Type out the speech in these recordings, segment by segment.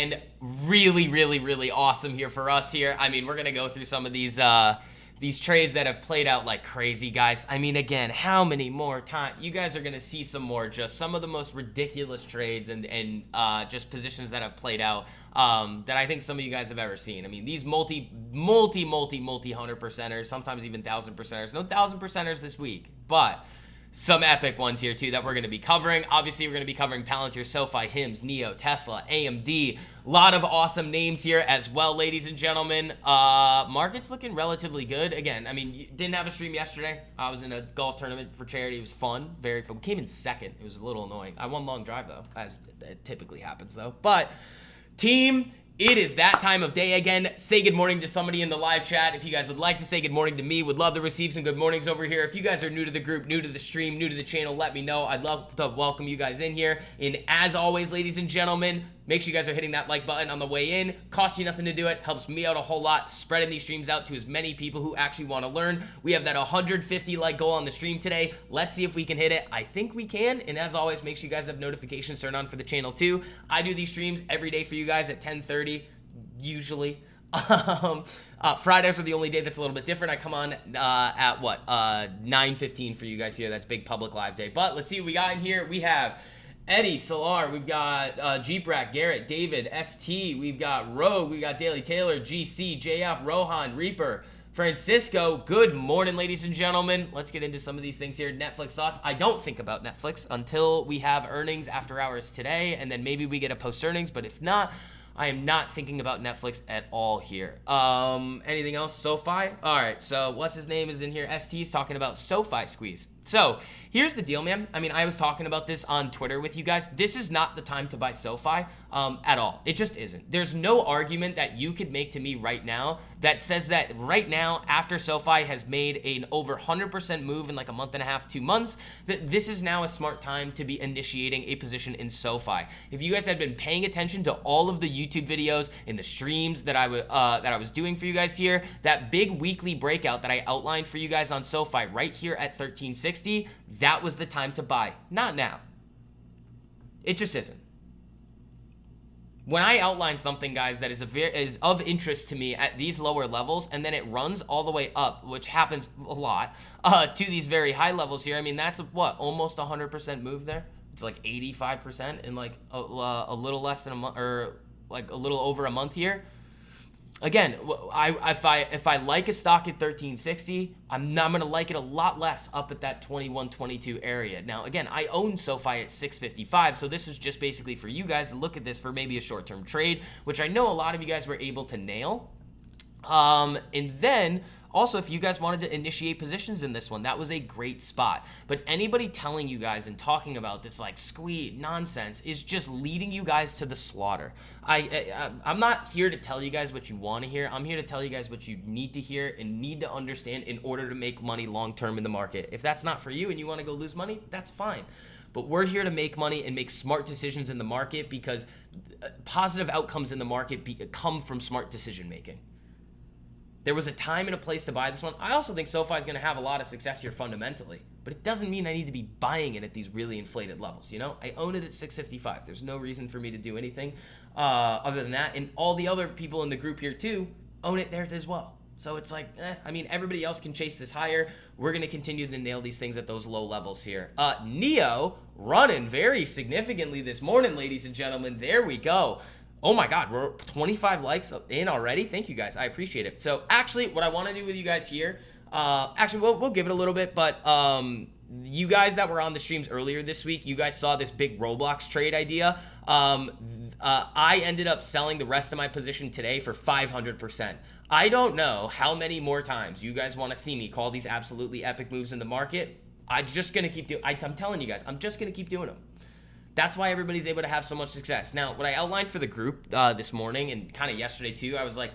again, really, really, really awesome here for us here. I mean, we're going to go through some of these trades that have played out like crazy, guys. I mean, again, how many more times? You guys are going to see some more, just some of the most ridiculous trades and just positions that have played out that I think some of you guys have ever seen. I mean, these multi 100%ers, sometimes even 1,000%ers. No 1,000%ers this week, but some epic ones here too that we're going to be covering. Obviously, we're going to be covering Palantir, SoFi, HIMS, Nio, Tesla, AMD. A lot of awesome names here as well, ladies and gentlemen. Market's looking relatively good. Again, I mean, didn't have a stream yesterday. I was in a golf tournament for charity. It was fun, very fun. Came in second. It was a little annoying. I won long drive though, as it typically happens though. But team, it is that time of day again. Say good morning to somebody in the live chat. If you guys would like to say good morning to me, would love to receive some good mornings over here. If you guys are new to the group, new to the stream, new to the channel, let me know. I'd love to welcome you guys in here. And as always, ladies and gentlemen, make sure you guys are hitting that like button on the way in. Costs you nothing to do it. Helps me out a whole lot. Spreading these streams out to as many people who actually want to learn. We have that 150 like goal on the stream today. Let's see if we can hit it. I think we can. And as always, make sure you guys have notifications turned on for the channel too. I do these streams every day for you guys at 10:30. Usually. Fridays are the only day that's a little bit different. I come on at what 9:15 for you guys here. That's big public live day. But let's see what we got in here. We have Eddie, Solar, we've got Jeep Rack, Garrett, David, ST, we've got Rogue, we got Daily Taylor, GC, JF, Rohan, Reaper, Francisco. Good morning, ladies and gentlemen. Let's get into some of these things here. Netflix thoughts. I don't think about Netflix until we have earnings after hours today, and then maybe we get a post earnings, but if not, I am not thinking about Netflix at all here. Anything else? SoFi? All right, so what's his name is in here. ST's talking about SoFi squeeze. So here's the deal, man. I mean, I was talking about this on Twitter with you guys. This is not the time to buy SoFi at all. It just isn't. There's no argument that you could make to me right now that says that right now, after SoFi has made an over 100% move in like a month and a half, 2 months, that this is now a smart time to be initiating a position in SoFi. If you guys had been paying attention to all of the YouTube videos and the streams that I was doing for you guys here, that big weekly breakout that I outlined for you guys on SoFi right here at 1360, that was the time to buy. Not now. It just isn't. When I outline something, guys, that is of interest to me at these lower levels, and then it runs all the way up, which happens a lot, to these very high levels here. I mean, that's what, almost 100% move there. It's like 85% in like a little less than a month, or like a little over a month here. Again, if I like a stock at 1360, I'm gonna like it a lot less up at that 21-22 area. Now, again, I own SoFi at 655, so this is just basically for you guys to look at this for maybe a short-term trade, which I know a lot of you guys were able to nail. And then also, if you guys wanted to initiate positions in this one, that was a great spot. But anybody telling you guys and talking about this like squeeze nonsense is just leading you guys to the slaughter. I'm not here to tell you guys what you want to hear. I'm here to tell you guys what you need to hear and need to understand in order to make money long-term in the market. If that's not for you and you want to go lose money, that's fine. But we're here to make money and make smart decisions in the market, because positive outcomes in the market come from smart decision making. There was a time and a place to buy this one. I also think SoFi is going to have a lot of success here fundamentally, but it doesn't mean I need to be buying it at these really inflated levels. You know, I own it at 655. There's no reason for me to do anything other than that. And all the other people in the group here too own it there as well. So it's like, I mean, everybody else can chase this higher. We're going to continue to nail these things at those low levels here. Nio running very significantly this morning, ladies and gentlemen. There we go. Oh my God, we're 25 likes in already. Thank you guys, I appreciate it. So actually, what I want to do with you guys here, actually we'll give it a little bit, but you guys that were on the streams earlier this week, you guys saw this big Roblox trade idea. I ended up selling the rest of my position today for 500%. I don't know how many more times you guys want to see me call these absolutely epic moves in the market. I'm just going to keep doing, I'm telling you guys, I'm just going to keep doing them. That's why everybody's able to have so much success. Now, what I outlined for the group this morning and kind of yesterday too, I was like,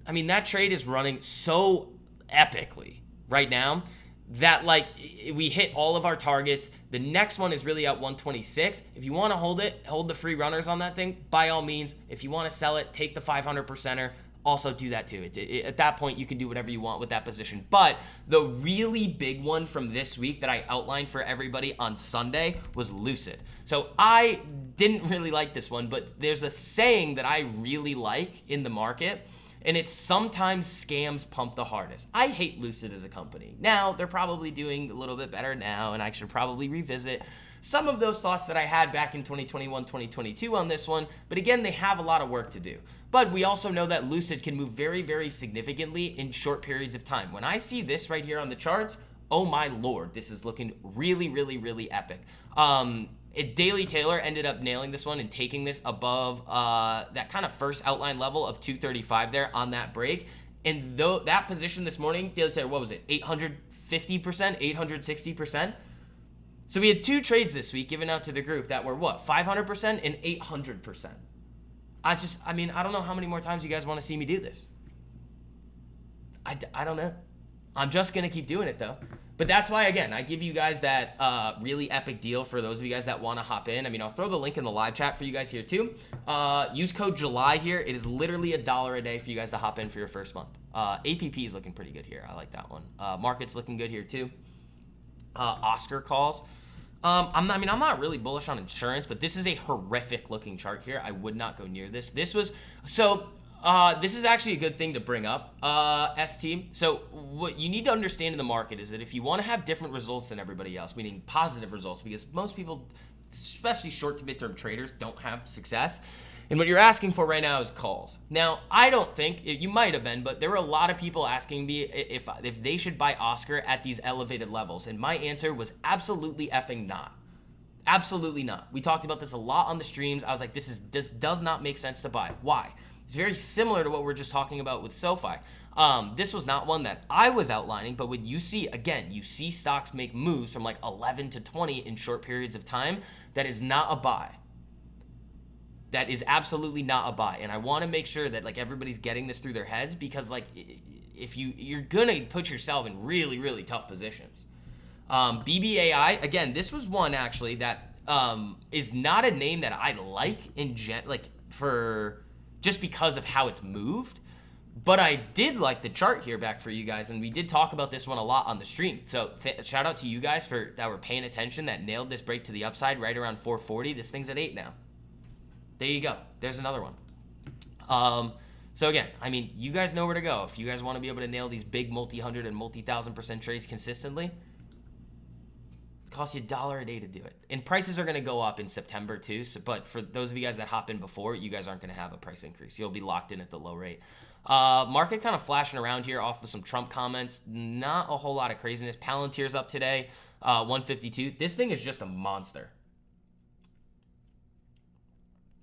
I mean, that trade is running so epically right now that like we hit all of our targets. The next one is really at 126. If you want to hold it, hold the free runners on that thing, by all means. If you want to sell it, take the 500%er. also do that too. At that point, you can do whatever you want with that position. But the really big one from this week that I outlined for everybody on Sunday was Lucid. So I didn't really like this one, but there's a saying that I really like in the market, and it's sometimes scams pump the hardest. I hate Lucid as a company. Now, they're probably doing a little bit better now, and I should probably revisit some of those thoughts that I had back in 2021, 2022 on this one. But again, they have a lot of work to do. But we also know that Lucid can move very, very significantly in short periods of time. When I see this right here on the charts, oh my lord, this is looking really, really, really epic. Daily Taylor ended up nailing this one and taking this above that kind of first outline level of 235 there on that break. And though that position this morning, Daily Taylor, what was it? 850%, 860%. So we had 2 trades this week given out to the group that were what? 500% and 800%. I mean, I don't know how many more times you guys want to see me do this. I don't know. I'm just going to keep doing it though. But that's why, again, I give you guys that really epic deal for those of you guys that want to hop in. I mean, I'll throw the link in the live chat for you guys here too. Use code July here. It is literally $1 a day for you guys to hop in for your first month. APP is looking pretty good here. I like that one. Market's looking good here too. Oscar calls. I'm not really bullish on insurance, but this is a horrific looking chart here. I would not go near this. This is actually a good thing to bring up, ST. So what you need to understand in the market is that if you want to have different results than everybody else, meaning positive results, because most people, especially short to midterm traders, don't have success. And what you're asking for right now is calls. Now, I don't think, you might have been, but there were a lot of people asking me if they should buy Oscar at these elevated levels. And my answer was absolutely effing not. Absolutely not. We talked about this a lot on the streams. I was like, this does not make sense to buy. Why? It's very similar to what we're just talking about with SoFi. This was not one that I was outlining, but when you see, again, you see stocks make moves from like 11 to 20 in short periods of time, that is not a buy. That is absolutely not a buy. And I want to make sure that like everybody's getting this through their heads, because like if you're gonna put yourself in really, really tough positions. BBAI, again, this was one actually that is not a name that I like for just because of how it's moved. But I did like the chart here back for you guys, and we did talk about this one a lot on the stream. So shout out to you guys that were paying attention, that nailed this break to the upside right around 440. This thing's at 8 now. There you go. There's another one. So again, I mean, you guys know where to go. If you guys want to be able to nail these big multi-100 and multi-1,000% trades consistently, it costs you $1 a day to do it. And prices are going to go up in September too. But for those of you guys that hop in before, you guys aren't going to have a price increase. You'll be locked in at the low rate. Market kind of flashing around here off of some Trump comments. Not a whole lot of craziness. Palantir's up today, 152. This thing is just a monster.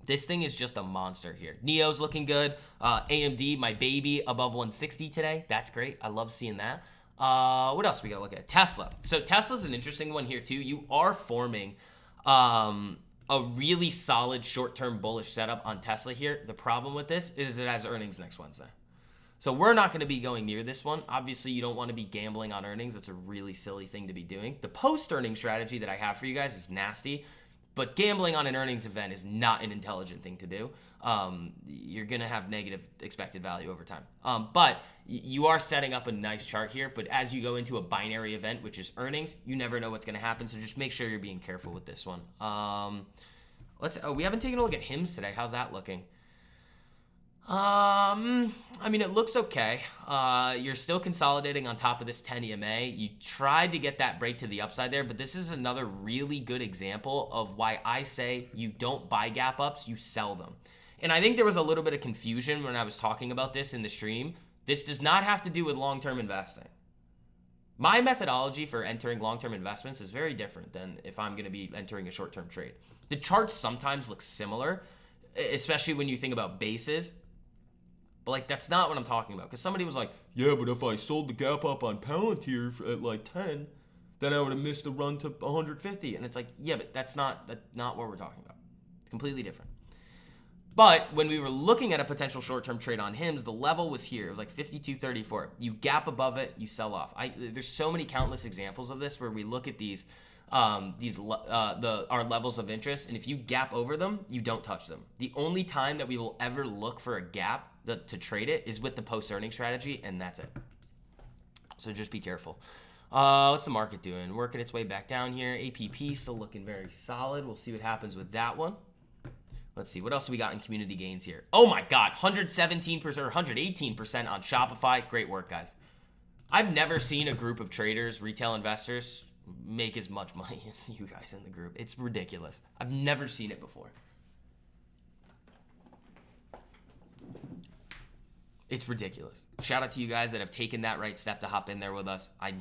This thing is just a monster here. Nio's looking good. AMD, my baby, above 160 today. That's great. I love seeing that. What else we got to look at? Tesla. So Tesla's an interesting one here too. You are forming a really solid short-term bullish setup on Tesla here. The problem with this is it has earnings next Wednesday. So we're not going to be going near this one. Obviously, you don't want to be gambling on earnings. It's a really silly thing to be doing. The post-earning strategy that I have for you guys is nasty. But gambling on an earnings event is not an intelligent thing to do. You're going to have negative expected value over time. But you are setting up a nice chart here. But as you go into a binary event, which is earnings, you never know what's going to happen. So just make sure you're being careful with this one. We haven't taken a look at HIMS today. How's that looking? I mean, it looks okay. You're still consolidating on top of this 10 EMA. You tried to get that break to the upside there, but this is another really good example of why I say you don't buy gap ups, you sell them. And I think there was a little bit of confusion when I was talking about this in the stream. This does not have to do with long-term investing. My methodology for entering long-term investments is very different than if I'm going to be entering a short-term trade. The charts sometimes look similar, especially when you think about bases. But like, that's not what I'm talking about. Because somebody was like, yeah, but if I sold the gap up on Palantir at like 10, then I would have missed the run to 150. And it's like, yeah, but that's not what we're talking about. Completely different. But when we were looking at a potential short-term trade on HIMS, the level was here. It was like 52.34. You gap above it, you sell off. There's so many countless examples of this where we look at these our levels of interest, and if you gap over them, you don't touch them. The only time that we will ever look for a gap to trade it is with the post-earning strategy, and that's it. So just be careful. What's the market doing? Working its way back down here. APP still looking very solid. We'll see what happens with that one. Let's see. What else do we got in community gains here? Oh my God, 117% or 118% on Shopify. Great work, guys. I've never seen a group of traders, retail investors, make as much money as you guys in the group. It's ridiculous. I've never seen it before. It's ridiculous. Shout out to you guys that have taken that right step to hop in there with us. I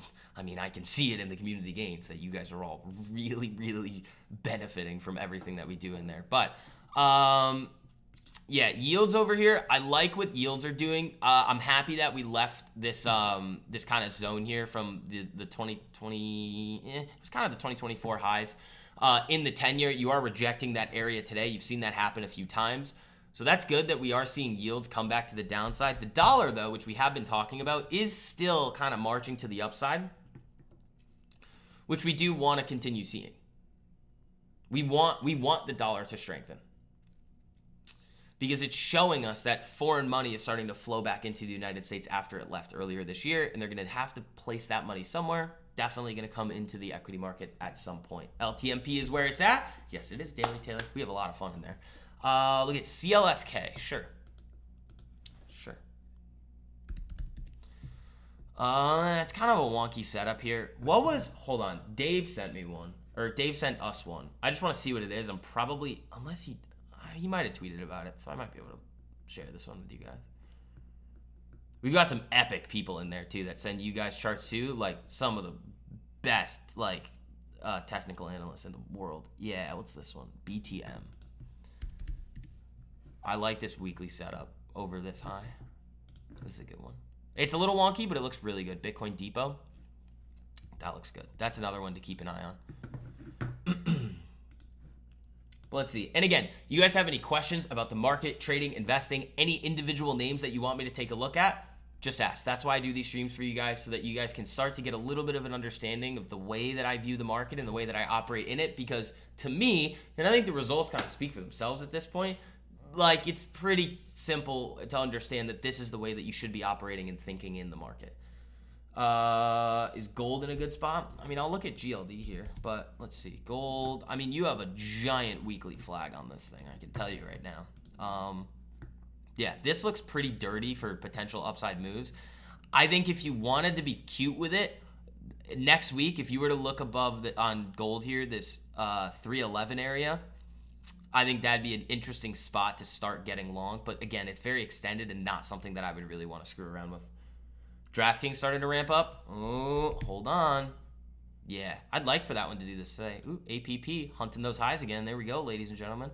mean, I can see it in the community gains that you guys are all really, really benefiting from everything that we do in there. But yeah, yields over here. I like what yields are doing. I'm happy that we left this this kind of zone here from the 2020. It was kind of the 2024 highs. In the 10-year, you are rejecting that area today. You've seen that happen a few times. So that's good that we are seeing yields come back to the downside. The dollar, though, which we have been talking about, is still kind of marching to the upside, which we do want to continue seeing. We want the dollar to strengthen because it's showing us that foreign money is starting to flow back into the United States after it left earlier this year, and they're going to have to place that money somewhere. Definitely going to come into the equity market at some point. LTMP is where it's at. Yes, it is, Daily Taylor. We have a lot of fun in there. Look at CLSK. Sure. It's kind of a wonky setup here. Hold on. Dave sent me one. Or Dave sent us one. I just want to see what it is. I'm probably, unless he might have tweeted about it. So I might be able to share this one with you guys. We've got some epic people in there too that send you guys charts too. Like some of the best technical analysts in the world. Yeah, what's this one? BTM. I like this weekly setup over this high. This is a good one. It's a little wonky, but it looks really good. Bitcoin Depot. That looks good. That's another one to keep an eye on. But let's see. And again, you guys have any questions about the market, trading, investing, any individual names that you want me to take a look at, just ask. That's why I do these streams for you guys, so that you guys can start to get a little bit of an understanding of the way that I view the market and the way that I operate in it. Because to me, and I think the results kind of speak for themselves at this point, like it's pretty simple to understand that this is the way that you should be operating and thinking in the market. Is gold in a good spot? I mean, I'll look at GLD here, but let's see. Gold, I mean, you have a giant weekly flag on this thing, I can tell you right now. Yeah, this looks pretty dirty for potential upside moves. I think if you wanted to be cute with it, next week, if you were to look above on gold here, this 311 area, I think that'd be an interesting spot to start getting long. But again, it's very extended and not something that I would really want to screw around with. DraftKings starting to ramp up. Oh, hold on. Yeah, I'd like for that one to do this today. Ooh, APP, hunting those highs again. There we go, ladies and gentlemen.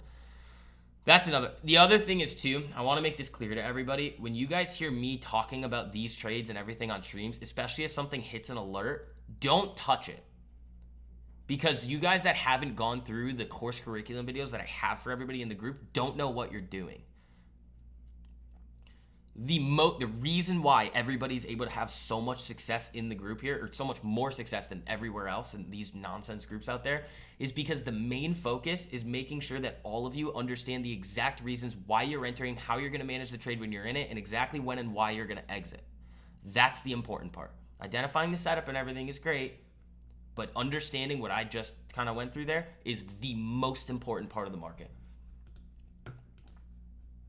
That's another. The other thing is, too, I want to make this clear to everybody. When you guys hear me talking about these trades and everything on streams, especially if something hits an alert, don't touch it. Because you guys that haven't gone through the course curriculum videos that I have for everybody in the group don't know what you're doing. The reason why everybody's able to have so much success in the group here, or so much more success than everywhere else in these nonsense groups out there, is because the main focus is making sure that all of you understand the exact reasons why you're entering, how you're going to manage the trade when you're in it, and exactly when and why you're going to exit. That's the important part. Identifying the setup and everything is great, but understanding what I just kind of went through there is the most important part of the market.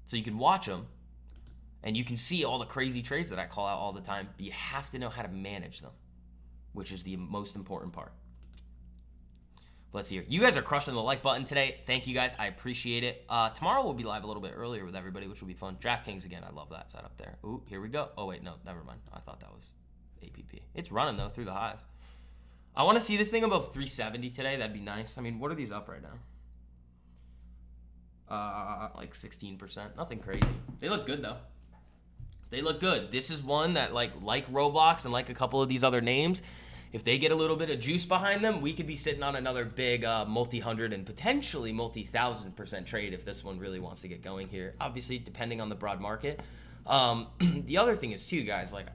So you can watch them, and you can see all the crazy trades that I call out all the time, but you have to know how to manage them, which is the most important part. Let's see here. You guys are crushing the like button today. Thank you guys. I appreciate it. Tomorrow we'll be live a little bit earlier with everybody, which will be fun. DraftKings again. I love that setup there. Ooh, here we go. Oh, wait, no, never mind. I thought that was APP. It's running, though, through the highs. I want to see this thing above 370 today. That'd be nice. I mean, what are these up right now? Like 16%. Nothing crazy. They look good, though. They look good. This is one that, like Roblox and like a couple of these other names, if they get a little bit of juice behind them, we could be sitting on another big multi-hundred and potentially multi-1,000% trade if this one really wants to get going here. Obviously, depending on the broad market. The other thing is, too, guys, like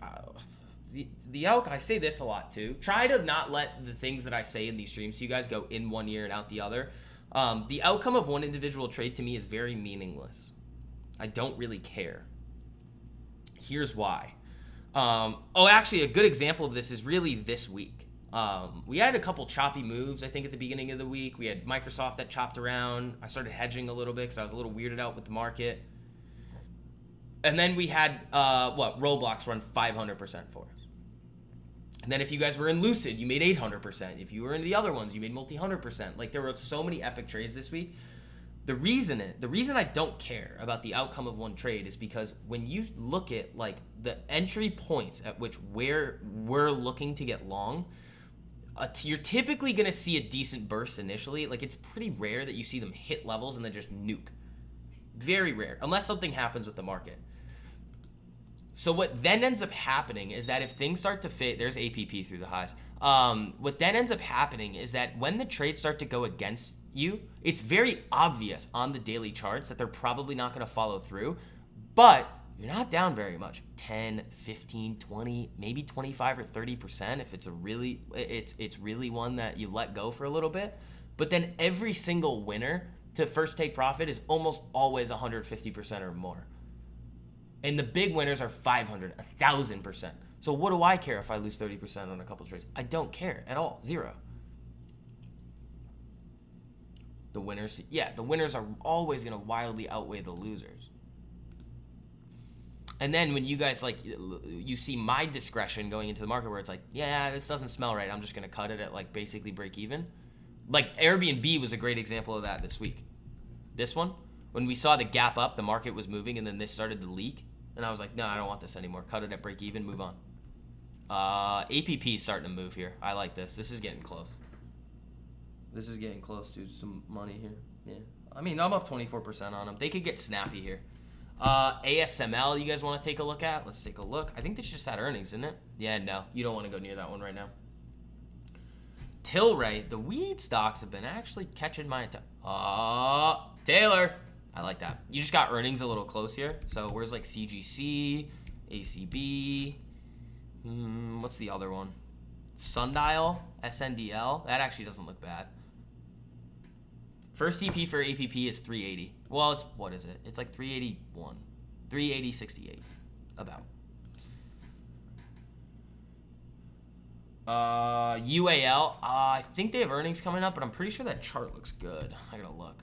the elk, I say this a lot too. Try to not let the things that I say in these streams to you guys go in one ear and out the other. The outcome of one individual trade to me is very meaningless. I don't really care. Here's why. Actually, a good example of this is really this week. We had a couple choppy moves, I think, at the beginning of the week. We had Microsoft that chopped around. I started hedging a little bit because I was a little weirded out with the market. And then we had, Roblox run 500% for us. And then if you guys were in Lucid, you made 800%. If you were in the other ones, you made multi-100%. Like, there were so many epic trades this week. The reason I don't care about the outcome of one trade is because when you look at, like, the entry points at which we're looking to get long, you're typically going to see a decent burst initially. Like, it's pretty rare that you see them hit levels and then just nuke. Very rare, unless something happens with the market. So what then ends up happening is that if things start to fit, there's APP through the highs. What then ends up happening is that when the trades start to go against you, it's very obvious on the daily charts that they're probably not going to follow through, but you're not down very much. 10, 15, 20, maybe 25 or 30% if it's it's really one that you let go for a little bit. But then every single winner to first take profit is almost always 150% or more. And the big winners are 500, 1,000%. So what do I care if I lose 30% on a couple trades? I don't care at all. Zero. The winners are always going to wildly outweigh the losers. And then when you guys, like, you see my discretion going into the market where it's like, yeah, this doesn't smell right, I'm just going to cut it at, like, basically break even. Like, Airbnb was a great example of that this week. This one, when we saw the gap up, the market was moving, and then this started to leak. And I was like, no, I don't want this anymore. Cut it at break even, move on. APP is starting to move here. I like this. This is getting close. This is getting close to some money here. Yeah. I mean, I'm up 24% on them. They could get snappy here. ASML, you guys want to take a look at? Let's take a look. I think this just had earnings, isn't it? Yeah, no. You don't want to go near that one right now. Tilray, the weed stocks have been actually catching my attention. Taylor. I like that. You just got earnings a little close here. So where's like CGC, ACB, what's the other one? Sundial, SNDL. That actually doesn't look bad. First TP for APP is 380. Well, what is it? It's like 381. 380.68. About. UAL. I think they have earnings coming up, but I'm pretty sure that chart looks good. I gotta look.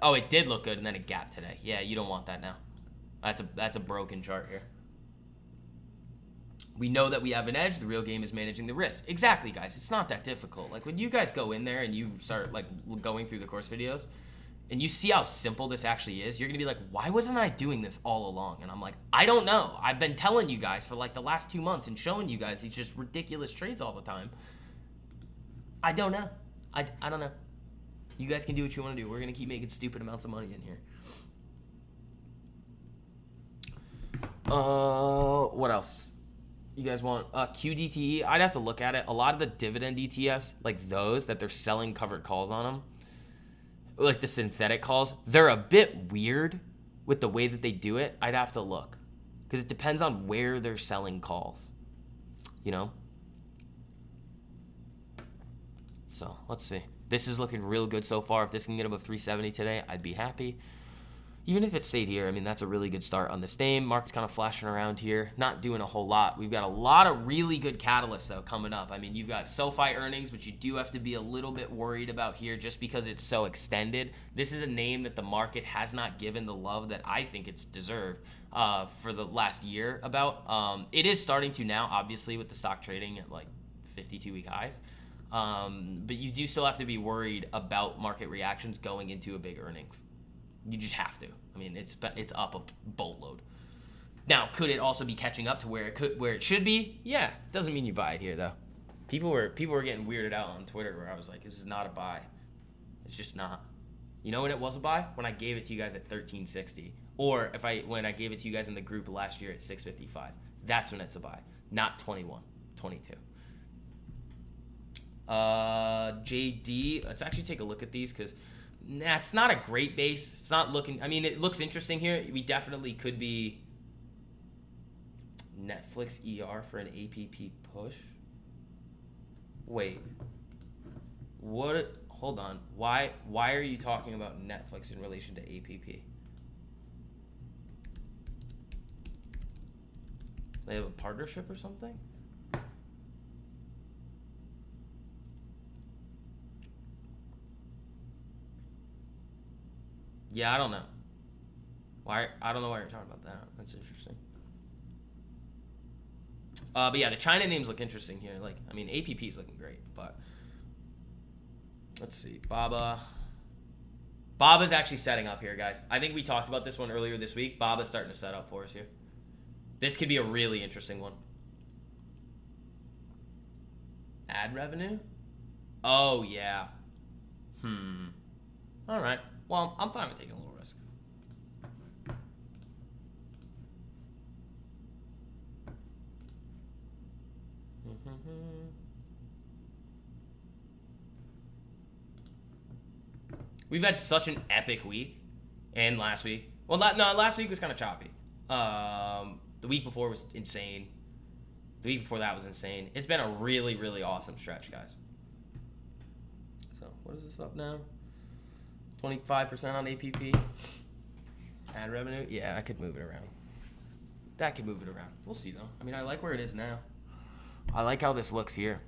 Oh, it did look good, and then it gapped today. Yeah, you don't want that now. That's a broken chart here. We know that we have an edge. The real game is managing the risk. Exactly, guys. It's not that difficult. Like, when you guys go in there and you start, like, going through the course videos, and you see how simple this actually is, you're going to be like, why wasn't I doing this all along? And I'm like, I don't know. I've been telling you guys for, like, the last 2 months and showing you guys these just ridiculous trades all the time. I don't know. I don't know. You guys can do what you want to do. We're going to keep making stupid amounts of money in here. What else? You guys want QDTE? I'd have to look at it. A lot of the dividend ETFs, like those that they're selling covered calls on them, like the synthetic calls, they're a bit weird with the way that they do it. I'd have to look because it depends on where they're selling calls, you know? So let's see. This is looking real good so far. If this can get above 370 today, I'd be happy. Even if it stayed here, I mean, that's a really good start on this name. Market's kind of flashing around here, not doing a whole lot. We've got a lot of really good catalysts, though, coming up. I mean, you've got SoFi earnings, which you do have to be a little bit worried about here just because it's so extended. This is a name that the market has not given the love that I think it's deserved for the last year about. It is starting to now, obviously, with the stock trading at, like, 52-week highs. But you do still have to be worried about market reactions going into a big earnings. You just have to. I mean, it's up a boatload. Now, could it also be catching up to where it should be? Yeah, doesn't mean you buy it here though. People were getting weirded out on Twitter where I was like, this is not a buy. It's just not. You know when it was a buy? When I gave it to you guys at 1360, or when I gave it to you guys in the group last year at 655. That's when it's a buy, not 21, 22. JD. Let's actually take a look at these because. It's not a great base. It's not looking... I mean, it looks interesting here. We definitely could be... Netflix ER for an APP push. Wait. What? Hold on. Why are you talking about Netflix in relation to APP? They have a partnership or something? Yeah, I don't know. I don't know why you're talking about that. That's interesting. But yeah, the China names look interesting here. Like, I mean, APP is looking great, but let's see. Baba's actually setting up here, guys. I think we talked about this one earlier this week. Baba's starting to set up for us here. This could be a really interesting one. Ad revenue? Oh, yeah. All right. Well, I'm fine with taking a little risk. We've had such an epic week, and last week. Well, no, last week was kind of choppy. The week before was insane. The week before that was insane. It's been a really, really awesome stretch, guys. So, what is this up now? 25% on APP. Ad revenue? Yeah, I could move it around. That could move it around. We'll see, though. I mean, I like where it is now. I like how this looks here.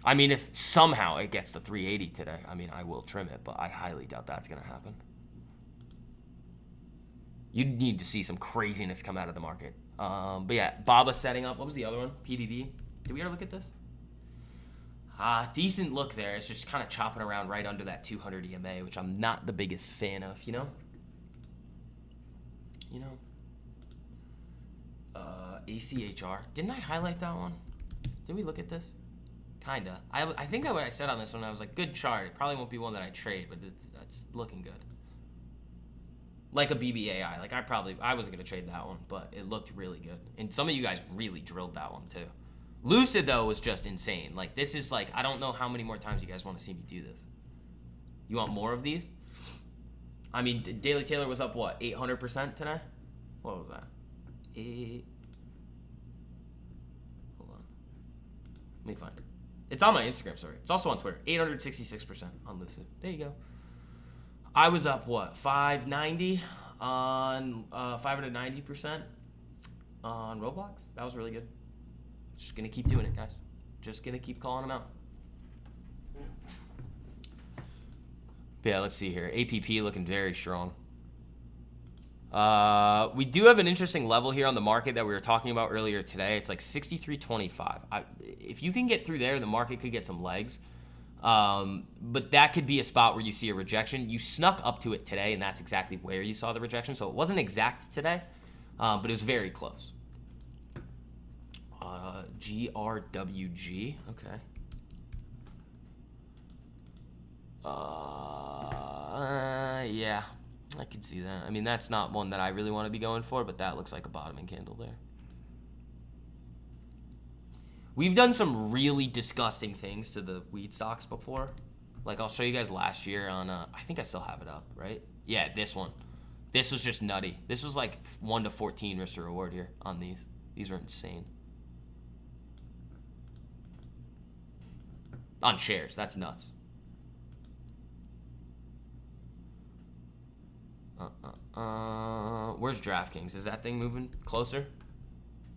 I mean, if somehow it gets to 380 today, I mean, I will trim it, but I highly doubt that's going to happen. You need to see some craziness come out of the market. But yeah, Baba setting up. What was the other one? PDD. Did we ever look at this? Decent look there. It's just kind of chopping around right under that 200 EMA, which I'm not the biggest fan of, you know? ACHR. Didn't I highlight that one? Did we look at this? Kinda. I think what I said on this one, I was like, good chart. It probably won't be one that I trade, but it's looking good. Like a BBAI. Like I wasn't gonna trade that one, but it looked really good. And some of you guys really drilled that one too. Lucid though was just insane. Like this is like, I don't know how many more times you guys want to see me do this. You want more of these? I mean, Daily Taylor was up what, 800% today? What was that? Hold on. Let me find it. It's on my Instagram story. It's also on Twitter. 866% on Lucid. There you go. I was up, what, 590 on 590% on Roblox. That was really good. Just going to keep doing it, guys. Just going to keep calling them out. Yeah, let's see here. APP looking very strong. We do have an interesting level here on the market that we were talking about earlier today. It's like 63.25. If you can get through there, the market could get some legs. But that could be a spot where you see a rejection. You snuck up to it today, and that's exactly where you saw the rejection. So it wasn't exact today, but it was very close. GRWG. Okay. Yeah. I could see that. I mean, that's not one that I really want to be going for, but that looks like a bottoming candle there. We've done some really disgusting things to the weed stocks before. Like, I'll show you guys last year on, I think I still have it up, right? Yeah, this one. This was just nutty. This was like 1 to 14 risk to reward here on these. These were insane. On shares, that's nuts. Where's DraftKings? Is that thing moving closer?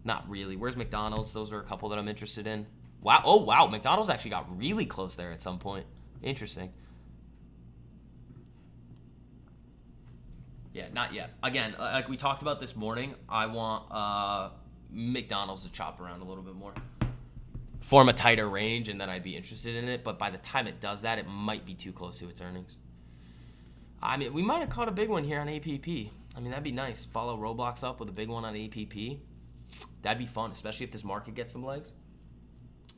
Not really. Where's McDonald's? Those are a couple that I'm interested in. Wow. Oh, wow. McDonald's actually got really close there at some point. Interesting. Yeah, not yet. Again, like we talked about this morning, I want McDonald's to chop around a little bit more. Form a tighter range, and then I'd be interested in it. But by the time it does that, it might be too close to its earnings. I mean, we might have caught a big one here on APP. I mean, that'd be nice. Follow Roblox up with a big one on APP. That'd be fun, especially if this market gets some legs.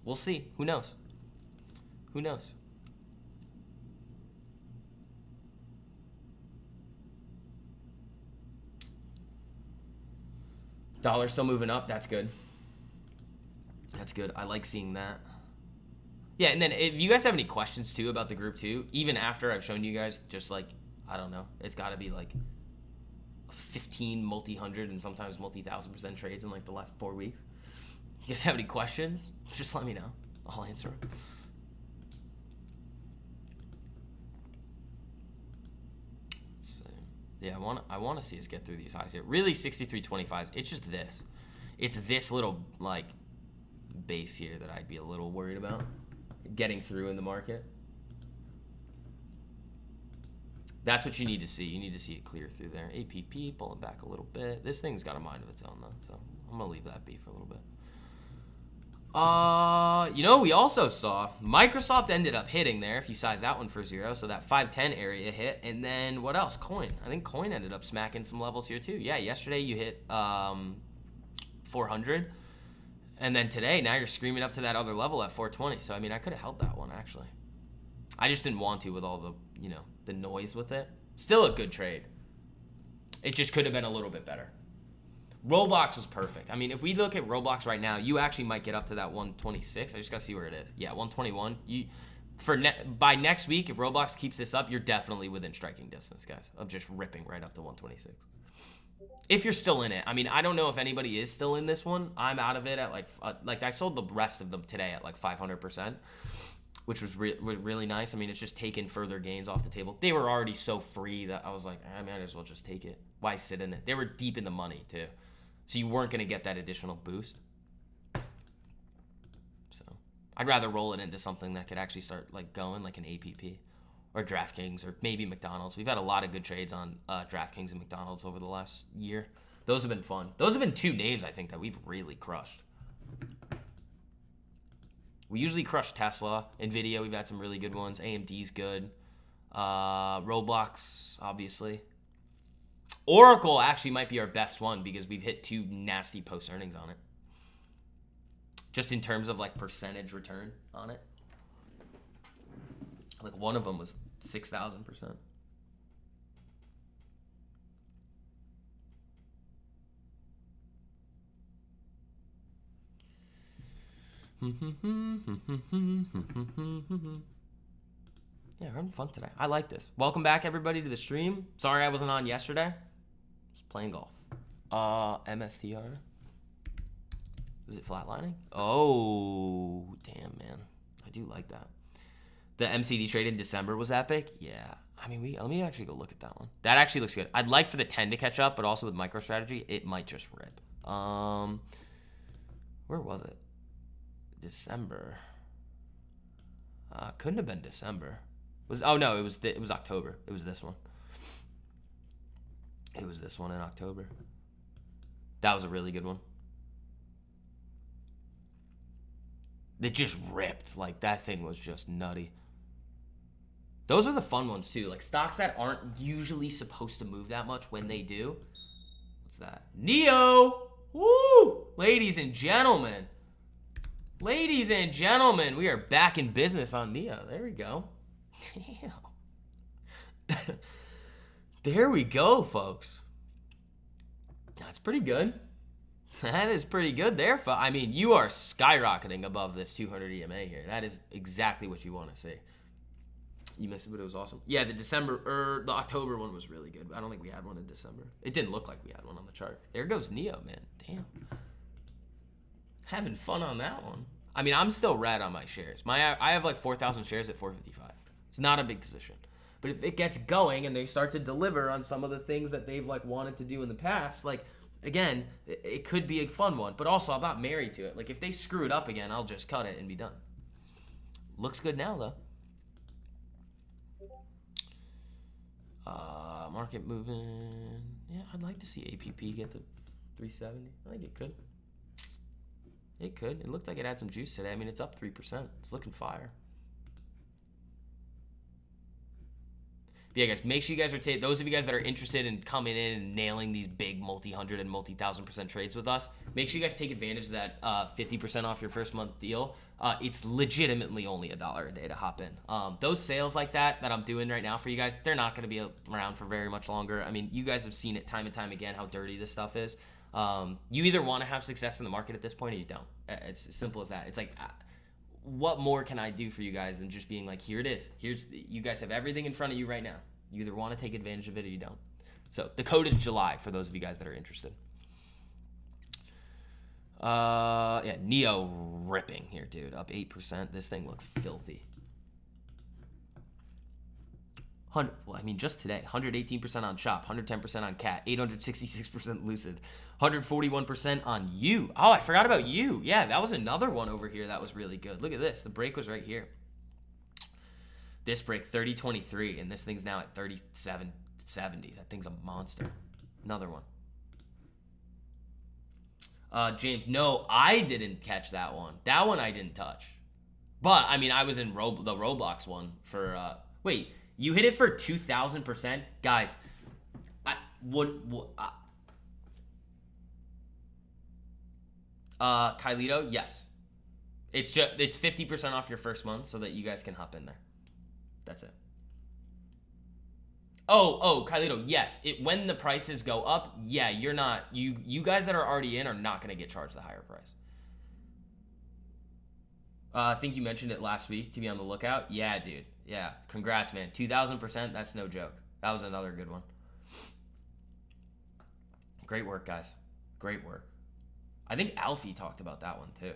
We'll see. Who knows? Who knows? Dollar still moving up. That's good. That's good. I like seeing that. Yeah, and then if you guys have any questions, too, about the group, too, even after I've shown you guys, just like, I don't know, it's got to be like 15 multi-hundred and sometimes multi-1,000% trades in like the last 4 weeks. You guys have any questions? Just let me know. I'll answer them. Yeah, I want to see us get through these highs here. Really, 63.25s. It's just this. It's this little like base here that I'd be a little worried about getting through in the market. That's what you need to see. You need to see it clear through there. APP pulling back a little bit. This thing's got a mind of its own though, so I'm gonna leave that be for a little bit. You know, we also saw Microsoft ended up hitting there if you size that one for 0, so that 510 area hit, and then what else? Coin. I think Coin ended up smacking some levels here too. Yeah, yesterday you hit 400, and then today now you're screaming up to that other level at 420. So I mean, I could have held that one actually. I just didn't want to with all the, you know, the noise with it. Still a good trade. It just could have been a little bit better. Roblox was perfect. I mean, if we look at Roblox right now, you actually might get up to that 126. I just gotta see where it is. Yeah, 121. By next week, if Roblox keeps this up, you're definitely within striking distance, guys, of just ripping right up to 126. If you're still in it. I mean, I don't know if anybody is still in this one. I'm out of it at like I sold the rest of them today at like 500%, which was really nice. I mean, it's just taking further gains off the table. They were already so free that I was like, I might as well just take it. Why sit in it? They were deep in the money too. So you weren't going to get that additional boost. So I'd rather roll it into something that could actually start like going, like an APP or DraftKings or maybe McDonald's. We've had a lot of good trades on DraftKings and McDonald's over the last year. Those have been fun. Those have been two names I think that we've really crushed. We usually crush Tesla, Nvidia. We've had some really good ones. AMD's good. Roblox, obviously. Oracle actually might be our best one because we've hit 2 nasty post earnings on it. Just in terms of like percentage return on it. Like one of them was 6,000%. Yeah, we're having fun today. I like this. Welcome back, everybody, to the stream. Sorry I wasn't on yesterday. Just playing golf. MSTR. Is it flatlining? Oh, damn, man. I do like that. The MCD trade in December was epic. Yeah. I mean, let me actually go look at that one. That actually looks good. I'd like for the 10 to catch up, but also with MicroStrategy, it might just rip. Where was it? December. Couldn't have been December. Oh no, it was October. It was this one. It was this one in October. That was a really good one. It just ripped. Like that thing was just nutty. Those are the fun ones too. Like stocks that aren't usually supposed to move that much when they do. What's that? Nio! Woo! Ladies and gentlemen. Ladies and gentlemen, we are back in business on Nio. There we go. Damn. There we go, folks. That's pretty good. That is pretty good there. I mean, you are skyrocketing above this 200 EMA here. That is exactly what you want to see. You missed it, but it was awesome. Yeah, the October one was really good. I don't think we had one in December. It didn't look like we had one on the chart. There goes Nio, man. Damn. Having fun on that one. I mean, I'm still red on my shares. I have like 4,000 shares at 455. It's not a big position. But if it gets going and they start to deliver on some of the things that they've like wanted to do in the past, like again, it could be a fun one. But also, I'm not married to it. Like if they screw it up again, I'll just cut it and be done. Looks good now though. Market moving. Yeah, I'd like to see APP get to 370. I think it could. It could. It looked like it had some juice today. I mean, it's up 3%. It's looking fire. But yeah, guys, make sure you guys are those of you guys that are interested in coming in and nailing these big multi-100 and multi-1,000% trades with us, make sure you guys take advantage of that 50% off your first month deal. It's legitimately only $1 a day to hop in. Those sales like that I'm doing right now for you guys, they're not going to be around for very much longer. I mean, you guys have seen it time and time again how dirty this stuff is. You either want to have success in the market at this point or you don't. It's as simple as that. It's like, what more can I do for you guys than just being like, here it is. You guys have everything in front of you right now. You either want to take advantage of it or you don't. So the code is July for those of you guys that are interested. Yeah, Nio ripping here, dude. Up 8%. This thing looks filthy. Well, I mean, just today, 118% on Shop, 110% on Cat, 866% Lucid, 141% on You. Oh, I forgot about You. Yeah, that was another one over here that was really good. Look at this. The break was right here. This break, 30.23, and this thing's now at 37.70. That thing's a monster. Another one. James, no, I didn't catch that one. That one I didn't touch. But, I mean, I was in the Roblox one for, wait, you hit it for 2,000%? Guys, Kylito, yes. It's 50% off your first month so that you guys can hop in there. That's it. Oh, Kylito, yes. When the prices go up, yeah, you're not, you guys that are already in are not going to get charged the higher price. I think you mentioned it last week to be on the lookout. Yeah, dude. Yeah, congrats, man. 2,000%, that's no joke. That was another good one. Great work, guys. Great work. I think Alfie talked about that one, too.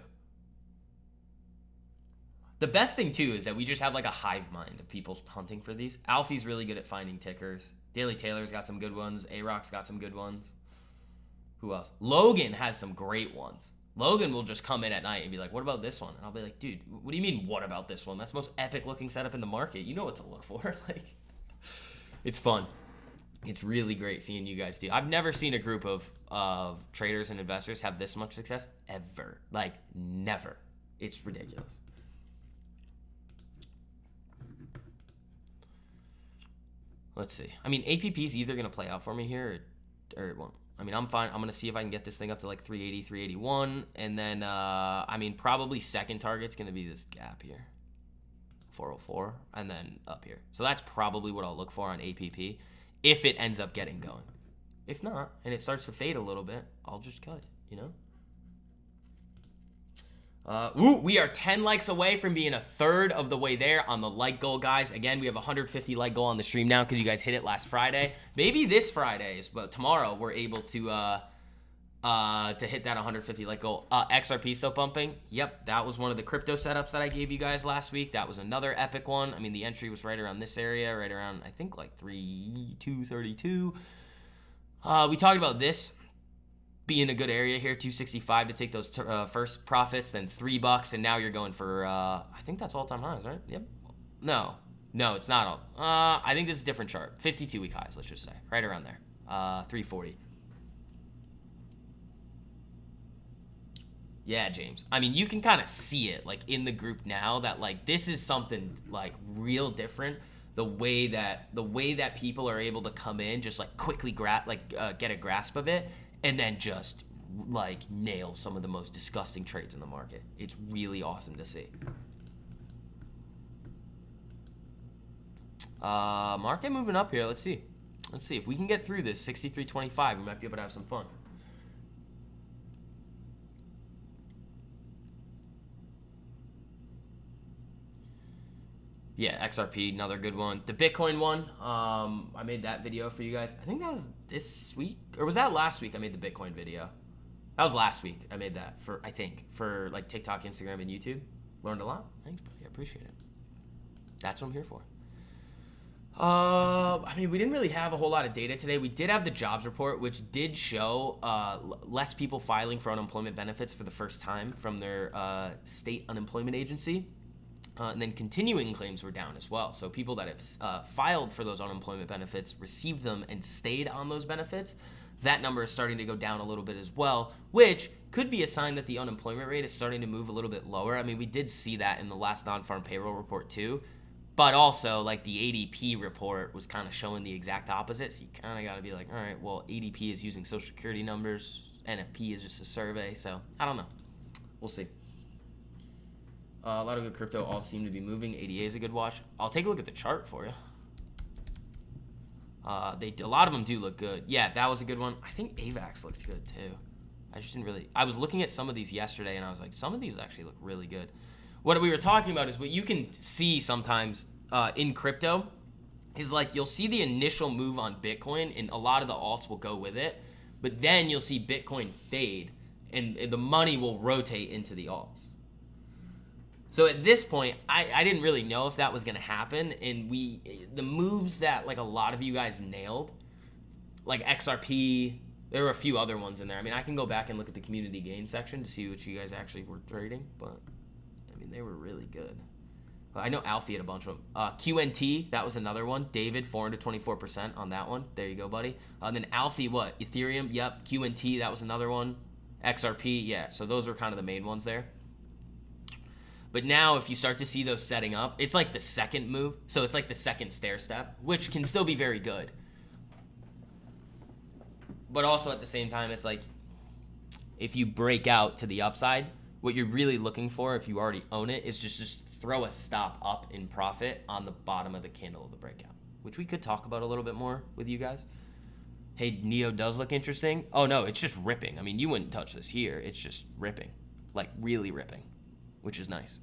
The best thing, too, is that we just have, like, a hive mind of people hunting for these. Alfie's really good at finding tickers. Daily Taylor's got some good ones. A-Rock's got some good ones. Who else? Logan has some great ones. Logan will just come in at night and be like, what about this one? And I'll be like, dude, what do you mean, what about this one? That's the most epic looking setup in the market. You know what to look for. Like, it's fun. It's really great seeing you guys do. I've never seen a group of traders and investors have this much success ever. Like, never. It's ridiculous. Let's see. I mean, APP's either going to play out for me here or it won't. I mean, I'm fine. I'm going to see if I can get this thing up to like 380, 381. And then, I mean, probably second target's going to be this gap here. 404. And then up here. So that's probably what I'll look for on APP if it ends up getting going. If not, and it starts to fade a little bit, I'll just cut it, you know? We are 10 likes away from being a third of the way there on the like goal, guys. Again, we have 150 like goal on the stream now because you guys hit it last Friday. Maybe this Friday, but tomorrow we're able to hit that 150 like goal. XRP still pumping. Yep, that was one of the crypto setups that I gave you guys last week. That was another epic one. I mean, the entry was right around this area, right around, I think, like 232. We talked about this be in a good area here, 265 to take those first profits, then $3, and now you're going for I think that's all-time highs, right? Yep. No, it's not all. I think this is a different chart. 52-week highs, let's just say, right around there. 340. Yeah, James. I mean, you can kind of see it like in the group now that like this is something like real different. The way that people are able to come in, just like quickly get a grasp of it, and then just like nail some of the most disgusting trades in the market. It's really awesome to see. Market moving up here. Let's see if we can get through this 63.25. We might be able to have some fun. Yeah, XRP, another good one. The Bitcoin one, I made that video for you guys. I think that was this week, or was that last week I made the Bitcoin video? That was last week I made that for like TikTok, Instagram, and YouTube. Learned a lot. Thanks, buddy. I appreciate it. That's what I'm here for. I mean, we didn't really have a whole lot of data today. We did have the jobs report, which did show less people filing for unemployment benefits for the first time from their state unemployment agency. And then continuing claims were down as well. So people that have filed for those unemployment benefits, received them, and stayed on those benefits, that number is starting to go down a little bit as well, which could be a sign that the unemployment rate is starting to move a little bit lower. I mean, we did see that in the last non-farm payroll report too. But also, like, the ADP report was kind of showing the exact opposite. So you kind of got to be like, all right, well, ADP is using Social Security numbers. NFP is just a survey. So I don't know. We'll see. A lot of good crypto all seem to be moving. ADA is a good watch. I'll take a look at the chart for you. A lot of them do look good. Yeah, that was a good one. I think AVAX looks good too. I just didn't really. I was looking at some of these yesterday, and I was like, some of these actually look really good. What we were talking about is what you can see sometimes in crypto is like you'll see the initial move on Bitcoin and a lot of the alts will go with it, but then you'll see Bitcoin fade and the money will rotate into the alts. So at this point, I didn't really know if that was going to happen, and the moves that like a lot of you guys nailed, like XRP, there were a few other ones in there. I mean, I can go back and look at the community gain section to see what you guys actually were trading, but I mean, they were really good. I know Alfie had a bunch of them. QNT, that was another one. David, 424% on that one. There you go, buddy. And then Alfie, what? Ethereum, yep. QNT, that was another one. XRP, yeah. So those were kind of the main ones there. But now if you start to see those setting up, it's like the second move. So it's like the second stair step, which can still be very good. But also at the same time, it's like if you break out to the upside, what you're really looking for, if you already own it, is just throw a stop up in profit on the bottom of the candle of the breakout, which we could talk about a little bit more with you guys. Hey, Nio does look interesting. Oh no, it's just ripping. I mean, you wouldn't touch this here. It's just ripping, like really ripping, which is nice.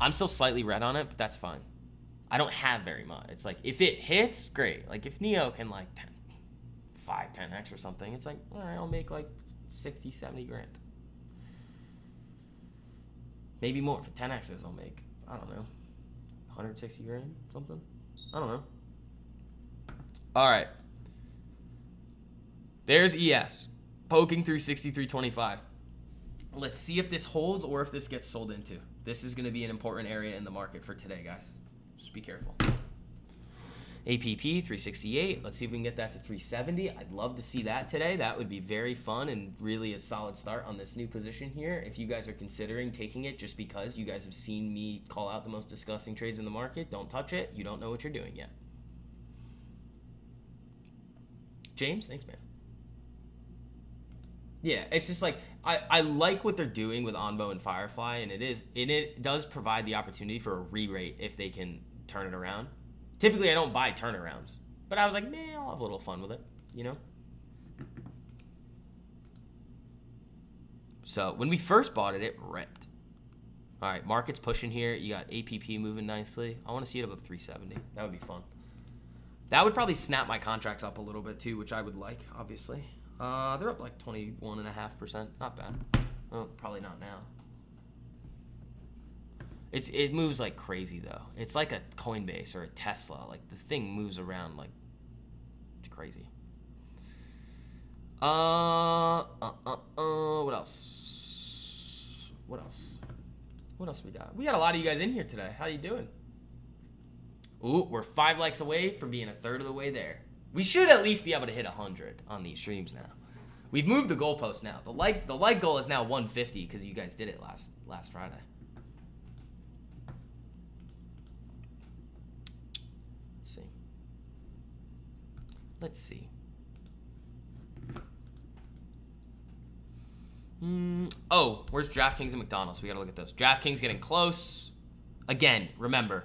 I'm still slightly red on it, but that's fine. I don't have very much. It's like if it hits, great. Like if Nio can like 10x or something, it's like, all right, I'll make like 60, 70 grand. Maybe more. For 10x's, I'll make, I don't know, 160 grand, something. I don't know. All right. There's ES, poking through 63.25. Let's see if this holds or if this gets sold into. This is going to be an important area in the market for today, guys. Just be careful. APP 368. Let's see if we can get that to 370. I'd love to see that today. That would be very fun and really a solid start on this new position here. If you guys are considering taking it just because you guys have seen me call out the most disgusting trades in the market, don't touch it. You don't know what you're doing yet. James, thanks, man. Yeah, it's just like I like what they're doing with Onvo and Firefly, and it does provide the opportunity for a re-rate if they can turn it around. Typically, I don't buy turnarounds, but I was like, man, I'll have a little fun with it, you know? So when we first bought it, it ripped. All right, market's pushing here. You got APP moving nicely. I want to see it above 370. That would be fun. That would probably snap my contracts up a little bit too, which I would like, obviously. They're up like 21.5%. Not bad. Oh, probably not now. It moves like crazy though. It's like a Coinbase or a Tesla. Like the thing moves around like it's crazy. What else? What else? What else we got? We got a lot of you guys in here today. How you doing? Ooh, we're 5 likes away from being a third of the way there. We should at least be able to hit 100 on these streams now. We've moved the goalpost now. The like goal is now 150 because you guys did it last Friday. Let's see. Oh, where's DraftKings and McDonald's? We gotta look at those. DraftKings getting close. Again, remember,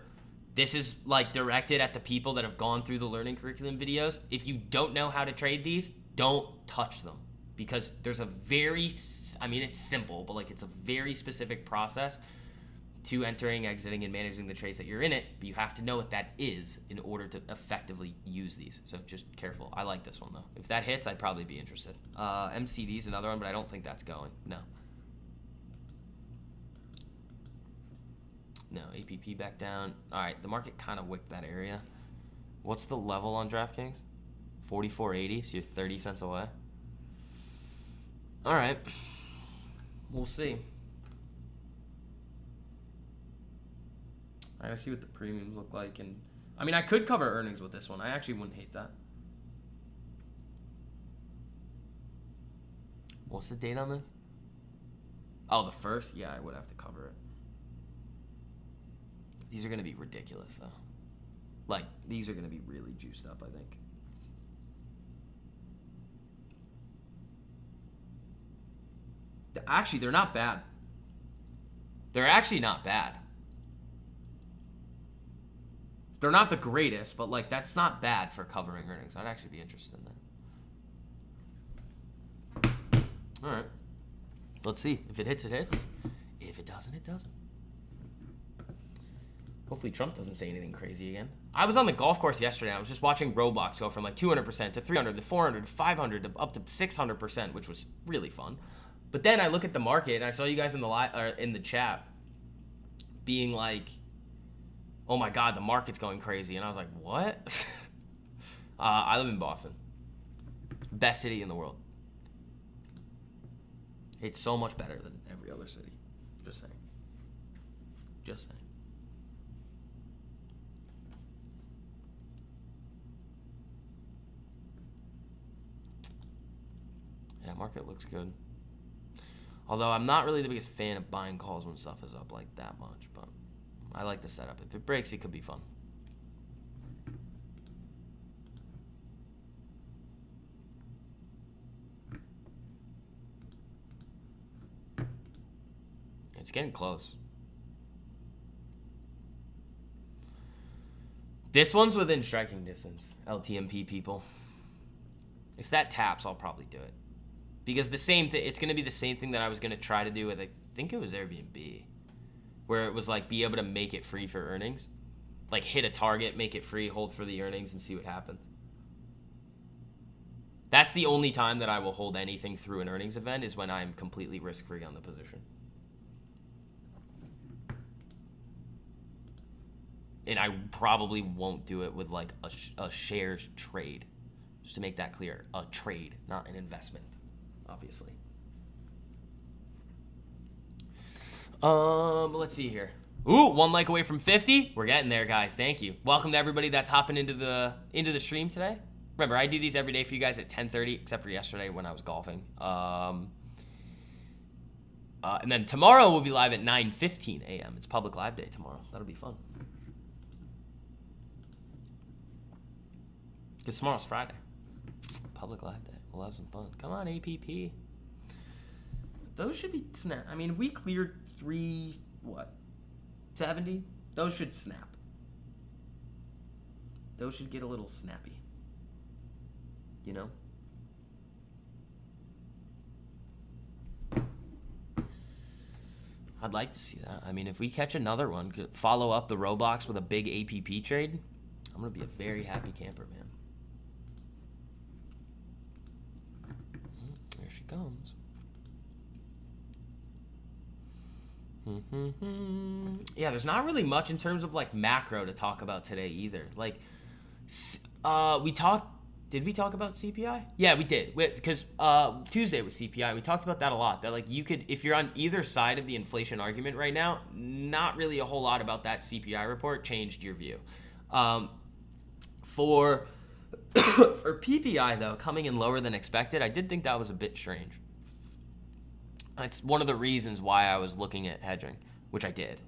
this is like directed at the people that have gone through the learning curriculum videos. If you don't know how to trade these, don't touch them because there's a very, I mean, it's simple, but like it's a very specific process to entering, exiting, and managing the trades that you're in it, but you have to know what that is in order to effectively use these. So just careful. I like this one though. If that hits, I'd probably be interested. MCD is another one, but I don't think that's going. No. No, APP back down. All right, the market kind of wicked that area. What's the level on DraftKings? 44.80, so you're 30 cents away. All right, we'll see. I gotta see what the premiums look like, and I mean, I could cover earnings with this one. I actually wouldn't hate that. What's the date on this? Oh, the first? Yeah, I would have to cover it. These are gonna be ridiculous, though. Like, these are gonna be really juiced up, I think. Actually, they're not bad. They're actually not bad. They're not the greatest, but like that's not bad for covering earnings. I'd actually be interested in that. All right. Let's see. If it hits, it hits. If it doesn't, it doesn't. Hopefully Trump doesn't say anything crazy again. I was on the golf course yesterday. I was just watching Roblox go from like 200% to 300 to 400 to 500 to up to 600%, which was really fun. But then I look at the market, and I saw you guys in the chat being like, "Oh my God, the market's going crazy," and I was like, "What?" I live in Boston, best city in the world. It's so much better than every other city. Just saying. Just saying. Yeah, market looks good. Although I'm not really the biggest fan of buying calls when stuff is up like that much, but I like the setup. If it breaks, it could be fun. It's getting close. This one's within striking distance, LTMP people. If that taps, I'll probably do it. Because the same thing, it's going to be the same thing that I was going to try to do with, I think it was Airbnb, where it was like be able to make it free for earnings. Like hit a target, make it free, hold for the earnings, and see what happens. That's the only time that I will hold anything through an earnings event, is when I'm completely risk-free on the position. And I probably won't do it with like a shares trade. Just to make that clear, a trade, not an investment, obviously. Let's see here. Ooh, 1 like away from 50. We're getting there, guys. Thank you. Welcome to everybody that's hopping into the stream today. Remember, I do these every day for you guys at 10:30, except for yesterday when I was golfing. And then tomorrow we'll be live at 9:15 a.m. It's public live day tomorrow. That'll be fun. Because tomorrow's Friday. Public live day. We'll have some fun. Come on, APP. Those should be snap. I mean, we cleared 370. Those should snap. Those should get a little snappy. You know? I'd like to see that. I mean, if we catch another one, follow up the Roblox with a big APP trade, I'm going to be a very happy camper, man. There she comes. Yeah, there's not really much in terms of like macro to talk about today either. Like, did we talk about CPI? Yeah, we did. Because Tuesday was CPI. We talked about that a lot. That like you could, if you're on either side of the inflation argument right now, not really a whole lot about that CPI report changed your view. For PPI though, coming in lower than expected, I did think that was a bit strange. It's one of the reasons why I was looking at hedging, which I did.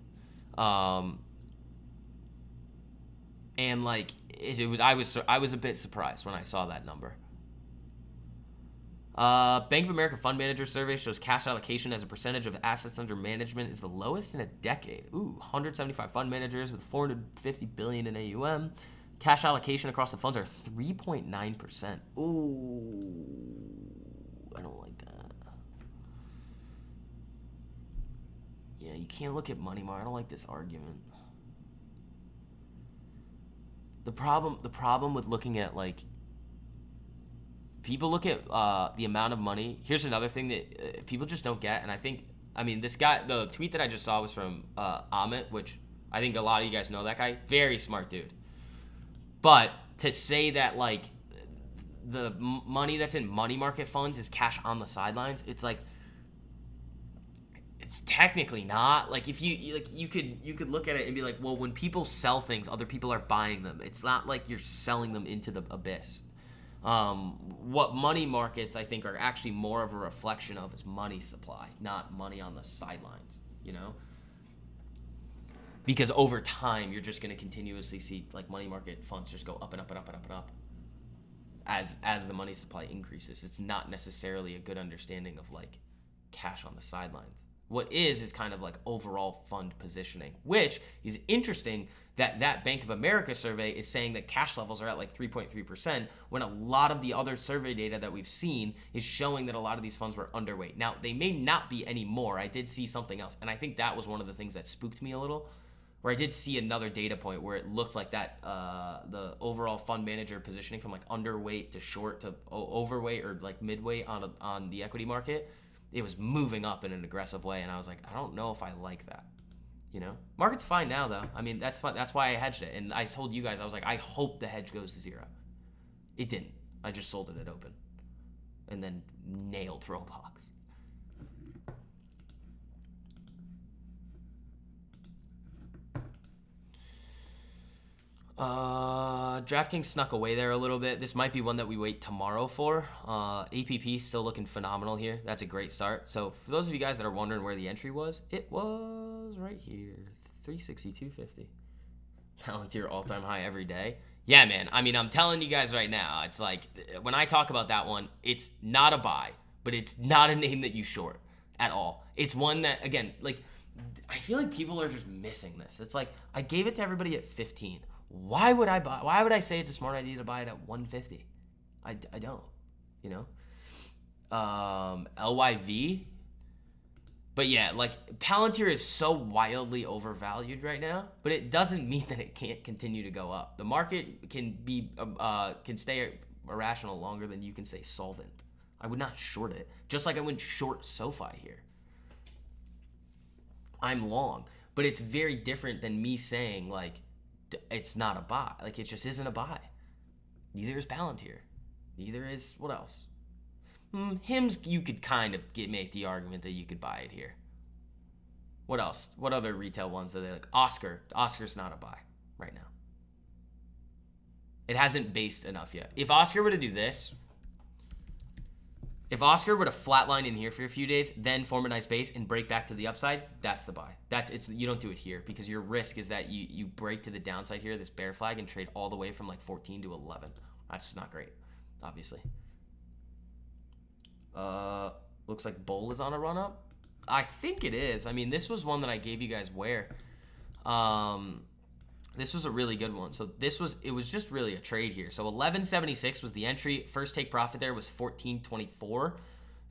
And like I was a bit surprised when I saw that number. Bank of America Fund Manager Survey shows cash allocation as a percentage of assets under management is the lowest in a decade. Ooh, 175 fund managers with 450 billion in AUM. Cash allocation across the funds are 3.9%. Ooh, I don't like that. Yeah, you can't look at money market. I don't like this argument. The problem with looking at like people look at the amount of money. Here's another thing that people just don't get, and I mean this guy, the tweet that I just saw was from Amit, which I think a lot of you guys know that guy. Very smart dude. But to say that like the money that's in money market funds is cash on the sidelines, it's like it's technically not. Like if you could look at it and be like, well, when people sell things, other people are buying them. It's not like you're selling them into the abyss. What money markets I think are actually more of a reflection of is money supply, not money on the sidelines, you know? Because over time, you're just going to continuously see like money market funds just go up and up and up and up and up as the money supply increases. It's not necessarily a good understanding of like cash on the sidelines. What is kind of like overall fund positioning, which is interesting that Bank of America survey is saying that cash levels are at like 3.3% when a lot of the other survey data that we've seen is showing that a lot of these funds were underweight. Now, they may not be anymore. I did see something else, and I think that was one of the things that spooked me a little. where I did see another data point where it looked like that the overall fund manager positioning from like underweight to short to overweight or like midweight on the equity market, it was moving up in an aggressive way, and I was like, I don't know if I like that. You know, market's fine now though. I mean, that's fine. That's why I hedged it, and I told you guys, I was like, I hope the hedge goes to 0. It didn't. I just sold it at open, and then nailed Roblox. DraftKings snuck away there a little bit. This might be one that we wait tomorrow for. APP still looking phenomenal here. That's a great start. So for those of you guys that are wondering where the entry was, it was right here, 362.50. Palantir all-time high every day. Yeah, man. I mean, I'm telling you guys right now, it's like when I talk about that one, it's not a buy, but it's not a name that you short at all. It's one that, again, like I feel like people are just missing this. It's like I gave it to everybody at 15. Why would I buy? Why would I say it's a smart idea to buy it at 150? I don't, you know. LYV. But yeah, like Palantir is so wildly overvalued right now, but it doesn't mean that it can't continue to go up. The market can stay irrational longer than you can say solvent. I would not short it, just like I wouldn't short SoFi here. I'm long, but it's very different than me saying like it's not a buy. Like it just isn't a buy. Neither is Palantir. Neither is what else? Hims, you could kind of make the argument that you could buy it here. What else? What other retail ones are they like? Oscar. Oscar's not a buy right now. It hasn't based enough yet. If Oscar were to do this, if Oscar were to flatline in here for a few days, then form a nice base and break back to the upside, that's the buy. You don't do it here because your risk is that you break to the downside here, this bear flag, and trade all the way from like 14 to 11. That's not great, obviously. Looks like Bull is on a run up. I think it is. I mean, this was one that I gave you guys where. This was a really good one. So it was just really a trade here. So 1176 was the entry. First take profit there was 1424.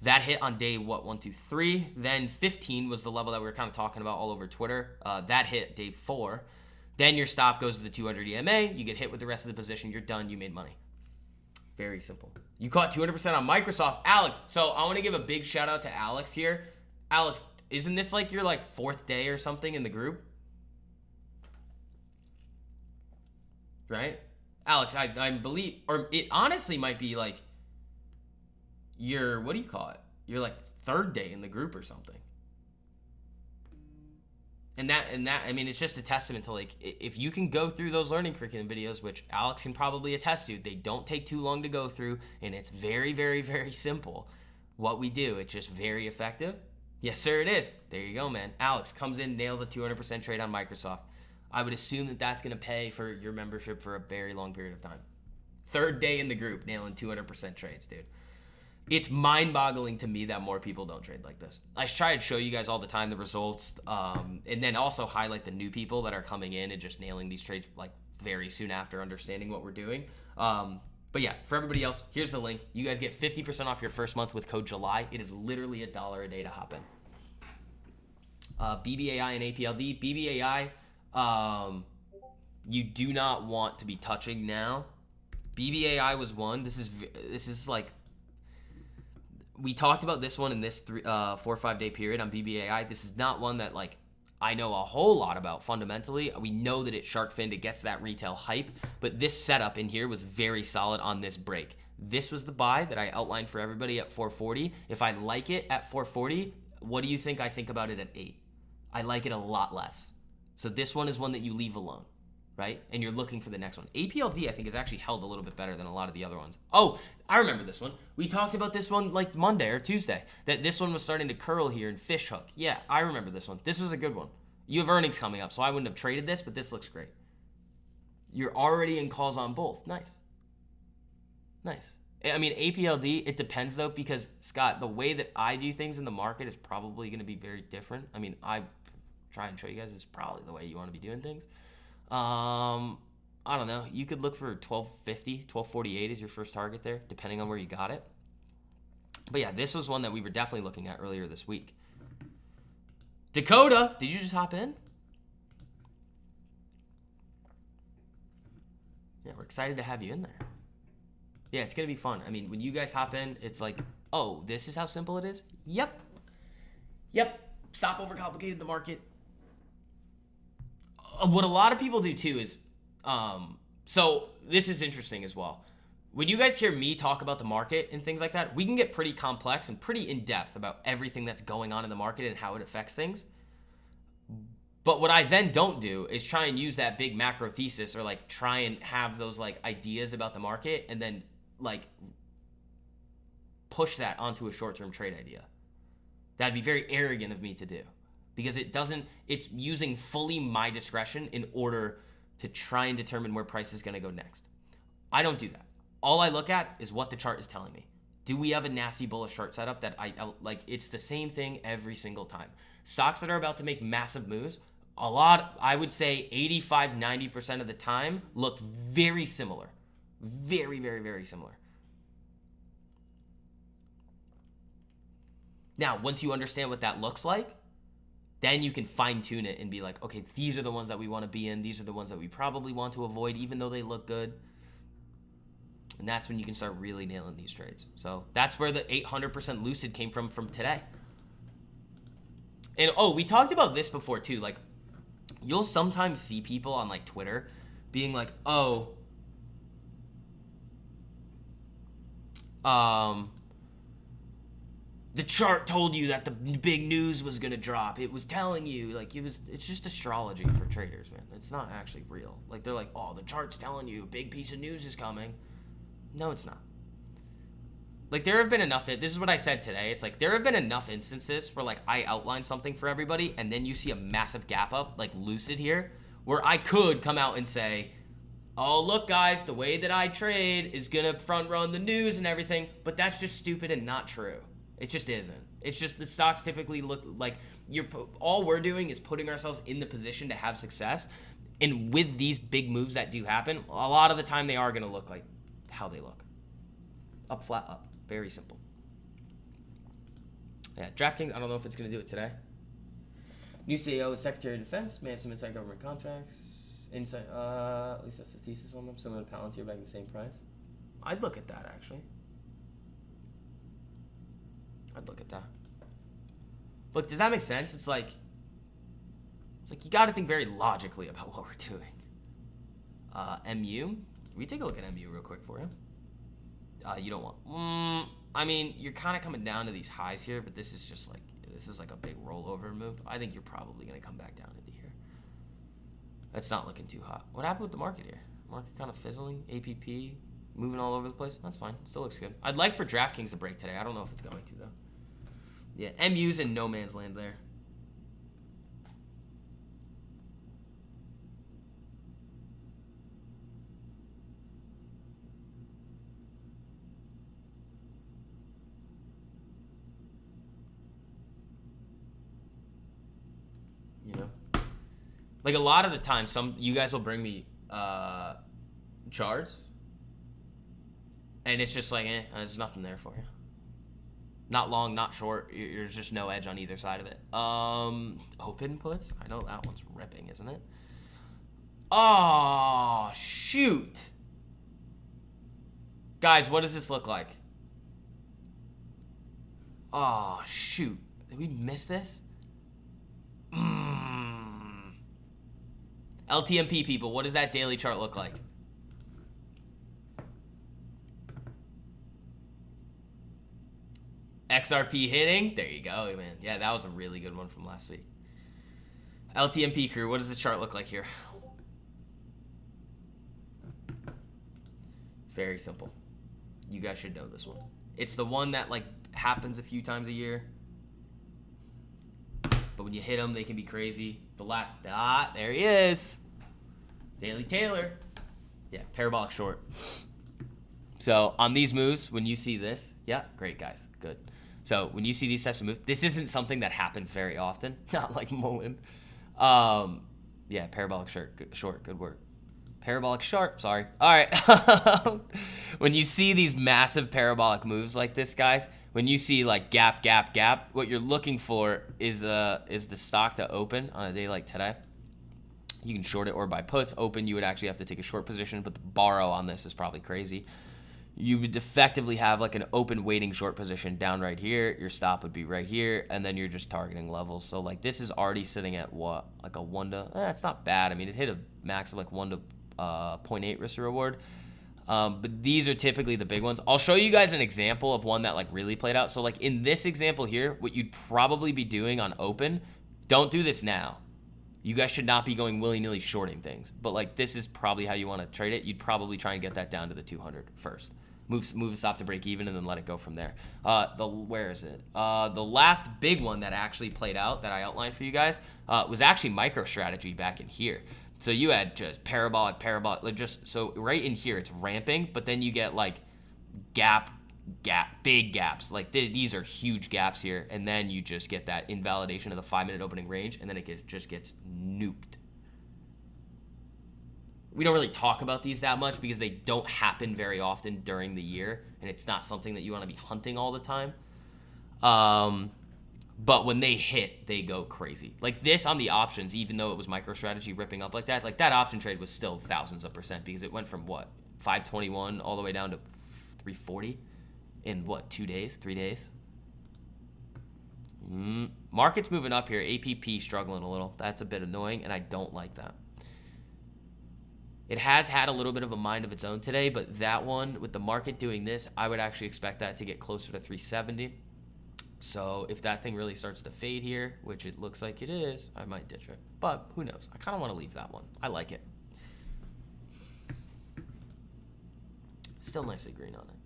That hit on day 1, 2, 3. Then 15 was the level that we were kind of talking about all over Twitter. That hit day 4. Then your stop goes to the 200 EMA. You get hit with the rest of the position. You're done. You made money. Very simple. You caught 200% on Microsoft. Alex, so I want to give a big shout out to Alex here. Alex, isn't this like your like 4th day or something in the group? Right? Alex, I believe, or it honestly might be like your, what do you call it? Your like 3rd day in the group or something. And that, I mean, it's just a testament to like, if you can go through those learning curriculum videos, which Alex can probably attest to, they don't take too long to go through, and it's very, very, very simple. What we do, it's just very effective. Yes, sir, it is. There you go, man. Alex comes in, nails a 200% trade on Microsoft. I would assume that that's going to pay for your membership for a very long period of time. 3rd day in the group, nailing 200% trades, dude. It's mind-boggling to me that more people don't trade like this. I try to show you guys all the time the results, and then also highlight the new people that are coming in and just nailing these trades like very soon after understanding what we're doing. But yeah, for everybody else, here's the link. You guys get 50% off your first month with code July. It is literally $1 a day to hop in. BBAI and APLD. BBAI, you do not want to be touching now. BBAI was one. This is like, we talked about this one in this 4 or 5 day period on BBAI. This is not one that like I know a whole lot about fundamentally. We know that it's shark finned, it gets that retail hype, but this setup in here was very solid on this break. This was the buy that I outlined for everybody at 440. If I like it at 440, what do you think I think about it at 8? I like it a lot less. So this one is one that you leave alone, right? And you're looking for the next one. APLD, I think, has actually held a little bit better than a lot of the other ones. Oh, I remember this one. We talked about this one like Monday or Tuesday, that this one was starting to curl here and fish hook. Yeah, I remember this one. This was a good one. You have earnings coming up, so I wouldn't have traded this, but this looks great. You're already in calls on both. Nice. Nice. I mean, APLD, it depends, though, because, Scott, the way that I do things in the market is probably going to be very different. I mean, I try and show you guys it's probably the way you want to be doing things. I don't know. You could look for 1250, 1248 is your first target there, depending on where you got it. But yeah, this was one that we were definitely looking at earlier this week. Dakota, did you just hop in? Yeah, we're excited to have you in there. Yeah, it's going to be fun. I mean, when you guys hop in, it's like, oh, this is how simple it is? Yep. Stop overcomplicating the market. What a lot of people do too is, so this is interesting as well. When you guys hear me talk about the market and things like that, we can get pretty complex and pretty in-depth about everything that's going on in the market and how it affects things. But what I then don't do is try and use that big macro thesis or like try and have those like ideas about the market and then like push that onto a short-term trade idea. That'd be very arrogant of me to do because it's using fully my discretion in order to try and determine where price is going to go next. I don't do that. All I look at is what the chart is telling me. Do we have a nasty bullish chart setup that I like? It's the same thing every single time. Stocks that are about to make massive moves, I would say 85-90% of the time look very similar. Very, very, very similar. Now, once you understand what that looks like, then you can fine tune it and be like, okay, these are the ones that we want to be in. These are the ones that we probably want to avoid, even though they look good. And that's when you can start really nailing these trades. So that's where the 800% lucid came from today. And we talked about this before too. Like, you'll sometimes see people on like Twitter being like, the chart told you that the big news was gonna drop. It was telling you, like, it's just astrology for traders, man. It's not actually real. Like, they're like, oh, the chart's telling you a big piece of news is coming. No, it's not. Like, there have been enough, this is what I said today. It's like, there have been enough instances where, like, I outline something for everybody, and then you see a massive gap up, like Lucid here, where I could come out and say, oh, look, guys, the way that I trade is gonna front run the news and everything, but that's just stupid and not true. It just isn't. It's just the stocks typically look like all we're doing is putting ourselves in the position to have success. And with these big moves that do happen, a lot of the time they are going to look like how they look. Up, flat, up. Very simple. Yeah, DraftKings, I don't know if it's going to do it today. New CEO is Secretary of Defense. May have some inside government contracts. Inside, at least that's the thesis on them. Similar to Palantir, back at the same price. I'd look at that, actually. I'd look at that. Look, does that make sense? It's like you got to think very logically about what we're doing. MU. We take a look at MU real quick for you. You don't want. I mean, you're kind of coming down to these highs here, but this is like a big rollover move. I think you're probably going to come back down into here. That's not looking too hot. What happened with the market here? Market kind of fizzling. APP moving all over the place. That's fine. Still looks good. I'd like for DraftKings to break today. I don't know if it's going to, though. Yeah, MU's in no man's land there. You know? Like, a lot of the time, you guys will bring me charts, and it's just like, there's nothing there for you. Not long, not short. There's just no edge on either side of it. Open puts? I know that one's ripping, isn't it? Oh, shoot. Guys, what does this look like? Oh, shoot. Did we miss this? LTMP people, what does that daily chart look like? XRP hitting. There you go, man. Yeah, that was a really good one from last week. LTMP crew, what does the chart look like here? It's very simple. You guys should know this one. It's the one that like happens a few times a year. But when you hit them, they can be crazy. There he is. Daily Taylor. Yeah, parabolic short. So on these moves, when you see this, yeah, great guys, good. So when you see these types of moves, this isn't something that happens very often. Not like Mullen. Yeah, parabolic short, good work. Parabolic sharp, sorry. All right. When you see these massive parabolic moves like this, guys, when you see like gap, gap, gap, what you're looking for is the stock to open on a day like today. You can short it or buy puts. Open, you would actually have to take a short position, but the borrow on this is probably crazy. You would effectively have like an open waiting short position down right here. Your stop would be right here, and then you're just targeting levels. So like this is already sitting at what? Like a 1 to, it's not bad. I mean, it hit a max of like 1 to 0.8 risk to reward. But these are typically the big ones. I'll show you guys an example of one that like really played out. So like in this example here, what you'd probably be doing on open, don't do this now. You guys should not be going willy-nilly shorting things. But like this is probably how you want to trade it. You'd probably try and get that down to the 200 first. Move a stop to break even and then let it go from there. Where is it? The last big one that actually played out that I outlined for you guys was actually MicroStrategy back in here. So you had just parabolic, like just so right in here it's ramping, but then you get like big gaps. Like these are huge gaps here, and then you just get that invalidation of the 5-minute opening range, and then it just gets nuked. We don't really talk about these that much because they don't happen very often during the year, and it's not something that you want to be hunting all the time. But when they hit, they go crazy. Like this on the options, even though it was MicroStrategy ripping up like that option trade was still thousands of percent because it went from what, 521 all the way down to 340 in what, 3 days? Market's moving up here. APP struggling a little. That's a bit annoying, and I don't like that. It has had a little bit of a mind of its own today, but that one, with the market doing this, I would actually expect that to get closer to 370. So if that thing really starts to fade here, which it looks like it is, I might ditch it. But who knows? I kind of want to leave that one. I like it. Still nicely green on it.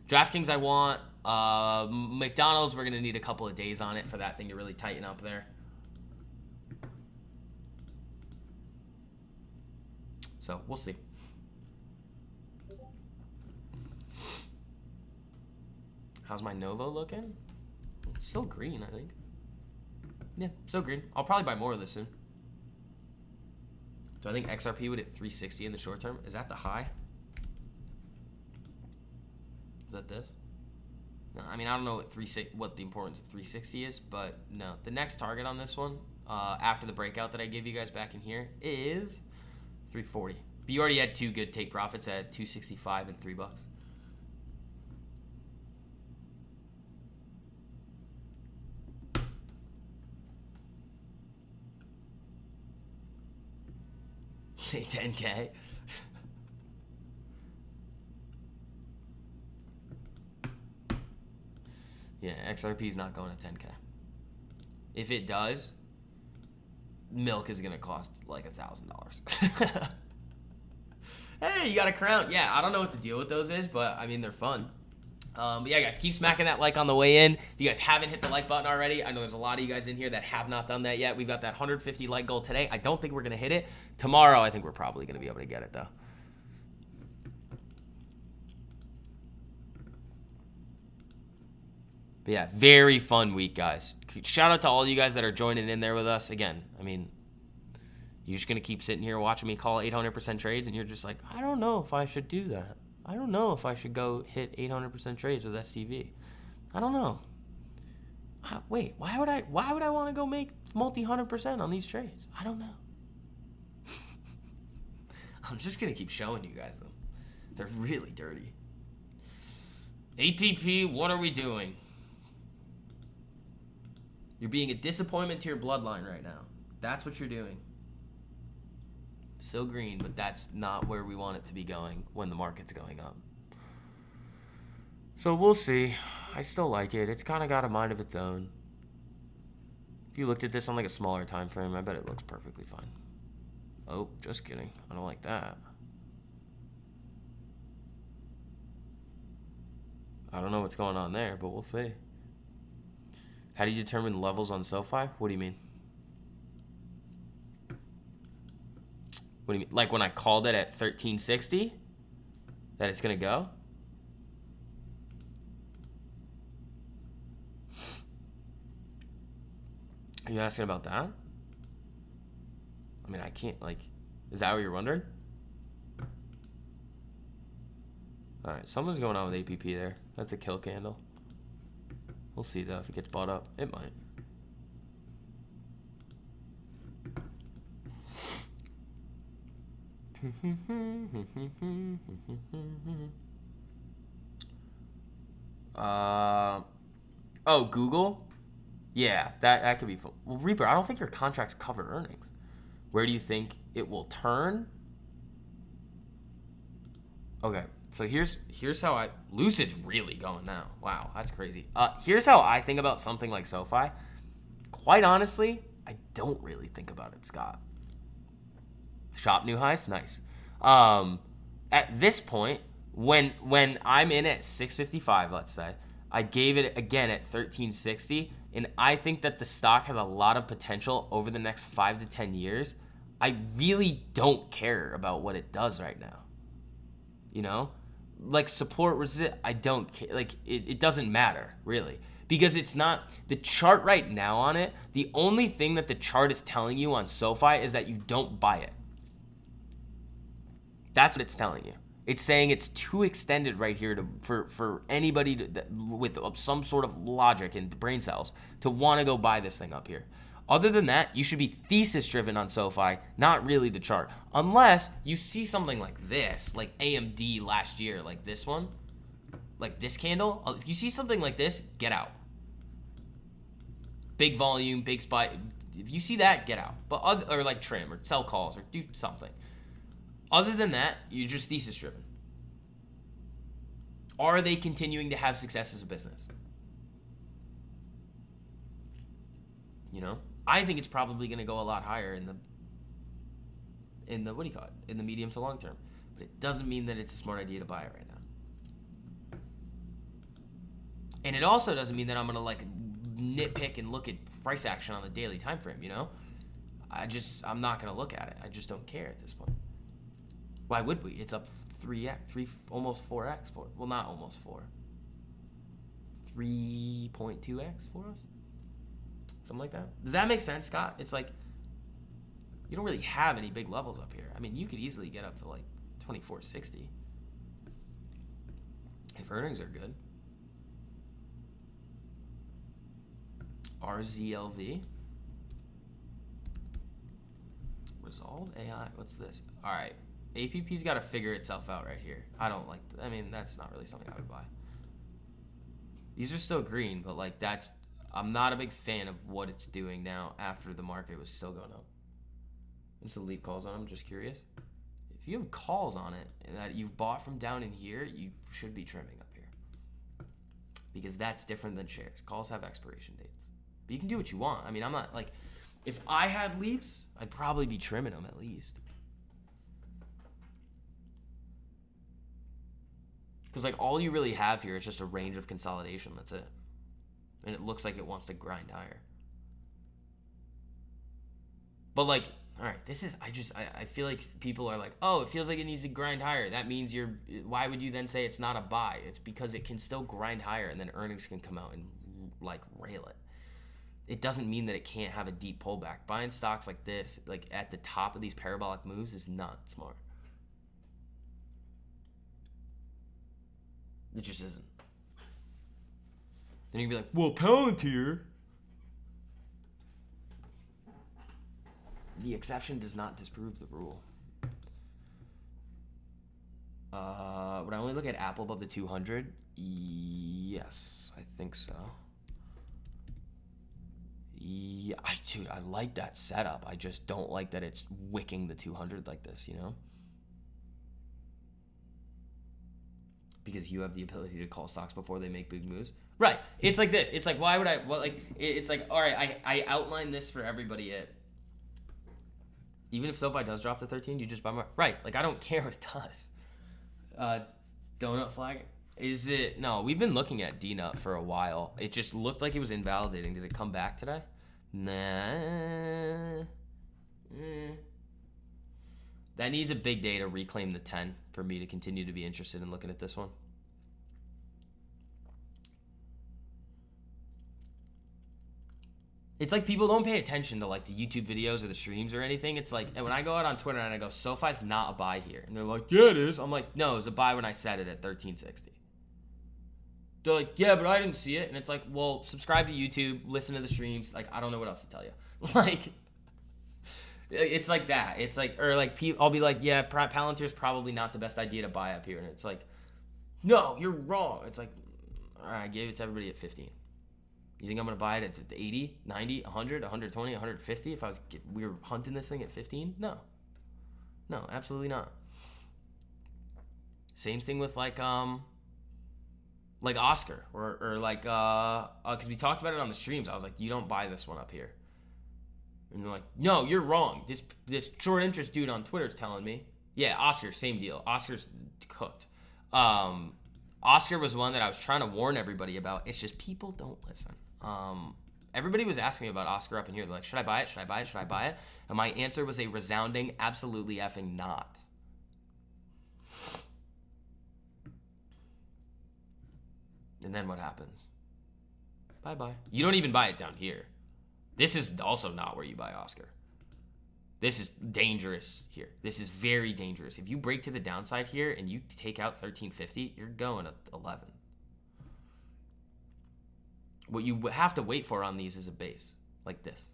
DraftKings I want. McDonald's, we're going to need a couple of days on it for that thing to really tighten up there. So we'll see. How's my Novo looking? It's still green, I think. Yeah, still green. I'll probably buy more of this soon. Do I think XRP would hit 360 in the short term? Is that the high? Is that this? No, I mean, I don't know what the importance of 360 is, but no. The next target on this one, after the breakout that I gave you guys back in here, is 340. But you already had two good take profits at 265 and $3. Say 10K. Yeah, XRP is not going to 10K. If it does, milk is gonna cost like $1,000. Hey, you got a crown. Yeah, I don't know what the deal with those is, but I mean they're fun. But yeah, guys, keep smacking that like on the way in. If you guys haven't hit the like button already, I know there's a lot of you guys in here that have not done that yet. We've got that 150 like goal today. I don't think we're gonna hit it tomorrow. I think we're probably gonna be able to get it though. But yeah, very fun week, guys. Shout out to all you guys that are joining in there with us. Again, I mean, you're just going to keep sitting here watching me call 800% trades, and you're just like, I don't know if I should do that. I don't know if I should go hit 800% trades with STV. I don't know. Wait, why would I want to go make multi-100% on these trades? I don't know. I'm just going to keep showing you guys them. They're really dirty. APP, what are we doing? You're being a disappointment to your bloodline right now. That's what you're doing. Still green, but that's not where we want it to be going when the market's going up. So we'll see. I still like it. It's kind of got a mind of its own. If you looked at this on like a smaller time frame, I bet it looks perfectly fine. Oh, just kidding. I don't like that. I don't know what's going on there, but we'll see. How do you determine levels on SoFi? What do you mean? What do you mean? Like when I called it at 1360? That it's going to go? Are you asking about that? I mean, I can't, like... Is that what you're wondering? Alright, something's going on with APP there. That's a kill candle. We'll see, though, if it gets bought up. It might. Oh, Google? Yeah, that could be fun. Well, Reaper, I don't think your contracts cover earnings. Where do you think it will turn? Okay, so here's how Lucid's really going now. Wow, that's crazy. Here's how I think about something like SoFi. Quite honestly, I don't really think about it, Scott. Shop new highs, nice. At this point, when I'm in at 655, let's say, I gave it again at 1360, and I think that the stock has a lot of potential over the next 5 to 10 years. I really don't care about what it does right now. You know, like support resist, I don't care. Like it doesn't matter really, because it's not the chart right now on it. The only thing that the chart is telling you on SoFi is that you don't buy it. That's what it's telling you. It's saying it's too extended right here for anybody with some sort of logic and brain cells to want to go buy this thing up here. Other than that, you should be thesis driven on SoFi, not really the chart. Unless you see something like this, like AMD last year, like this one, like this candle. If you see something like this, get out. Big volume, big spike. If you see that, get out. Or like trim or sell calls or do something. Other than that, you're just thesis driven. Are they continuing to have success as a business? You know? I think it's probably going to go a lot higher in the what do you call it? In the medium to long term. But it doesn't mean that it's a smart idea to buy it right now. And it also doesn't mean that I'm going to like nitpick and look at price action on the daily time frame, you know? I'm not going to look at it. I just don't care at this point. Why would we? It's up 3x, almost 4x for it. Well, not almost 4. 3.2x for us? Something like that. Does that make sense, Scott? It's like you don't really have any big levels up here. I mean, you could easily get up to like 2460 if earnings are good. RZLV. Resolve AI. What's this? All right. APP's got to figure itself out right here. I don't like I mean, that's not really something I would buy. These are still green, but like I'm not a big fan of what it's doing now after the market was still going up. And some leap calls on them, just curious. If you have calls on it that you've bought from down in here, you should be trimming up here. Because that's different than shares. Calls have expiration dates. But you can do what you want. I mean, I'm not like, if I had leaps, I'd probably be trimming them at least. Because like all you really have here is just a range of consolidation. That's it. And it looks like it wants to grind higher. But like, all right, this is, I feel like people are like, oh, it feels like it needs to grind higher. That means why would you then say it's not a buy? It's because it can still grind higher and then earnings can come out and like rail it. It doesn't mean that it can't have a deep pullback. Buying stocks like this, like at the top of these parabolic moves is not smart. It just isn't. Then you'd be like, well, Palantir. The exception does not disprove the rule. Would I only look at Apple above the 200? Yes, I think so. Yeah, dude, I like that setup. I just don't like that it's wicking the 200 like this, you know? Because you have the ability to call stocks before they make big moves. Right. It's like this. It's like, why would I, well, like, it's like, all right, I outlined this for everybody at, even if SoFi does drop to 13, you just buy more. Right. Like, I don't care what it does. Donut flag. Is it, no, we've been looking at DNUT for a while. It just looked like it was invalidating. Did it come back today? Nah. That needs a big day to reclaim the 10 for me to continue to be interested in looking at this one. It's like people don't pay attention to like the YouTube videos or the streams or anything. It's like, and when I go out on Twitter and I go, SoFi's not a buy here. And they're like, yeah, it is. I'm like, no, it's a buy when I said it at 1360. They're like, yeah, but I didn't see it. And it's like, well, subscribe to YouTube, listen to the streams. Like, I don't know what else to tell you. Like, It's like that. It's like, or like, I'll be like, yeah, Palantir's probably not the best idea to buy up here. And it's like, no, you're wrong. It's like, all right, I gave it to everybody at 15. You think I'm going to buy it at 80, 90, 100, 120, 150 if we were hunting this thing at 15? No. No, absolutely not. Same thing with like Oscar or like because we talked about it on the streams. I was like, you don't buy this one up here. And they're like, no, you're wrong. This short interest dude on Twitter is telling me. Yeah, Oscar, same deal. Oscar's cooked. Oscar was one that I was trying to warn everybody about. It's just people don't listen. Everybody was asking me about Oscar up in here. They're like, should I buy it? Should I buy it? Should I buy it? And my answer was a resounding, absolutely effing not. And then what happens? Bye-bye. You don't even buy it down here. This is also not where you buy Oscar. This is dangerous here. This is very dangerous. If you break to the downside here and you take out 1350, you're going at 11. What you have to wait for on these is a base like this.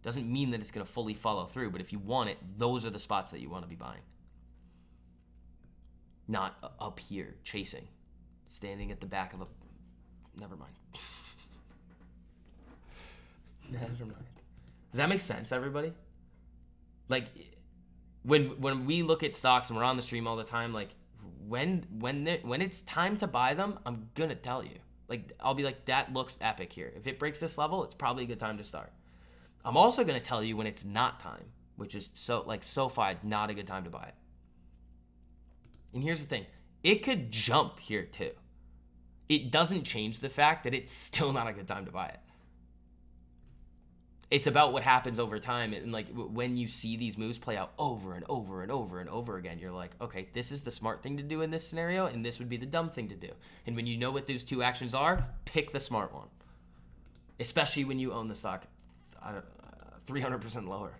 Doesn't mean that it's going to fully follow through, but if you want it, those are the spots that you want to be buying. Not up here chasing, standing at the back of a... Never mind. Never mind. Does that make sense, everybody? Like, when we look at stocks and we're on the stream all the time, like, when it's time to buy them, I'm gonna tell you. Like, I'll be like, that looks epic here. If it breaks this level, it's probably a good time to start. I'm also gonna tell you when it's not time, which is SoFi, not a good time to buy it. And here's the thing. It could jump here too. It doesn't change the fact that it's still not a good time to buy it. It's about what happens over time. And like when you see these moves play out over and over and over and over again, you're like, okay, this is the smart thing to do in this scenario, and this would be the dumb thing to do. And when you know what those two actions are, pick the smart one. Especially when you own the stock 300% lower.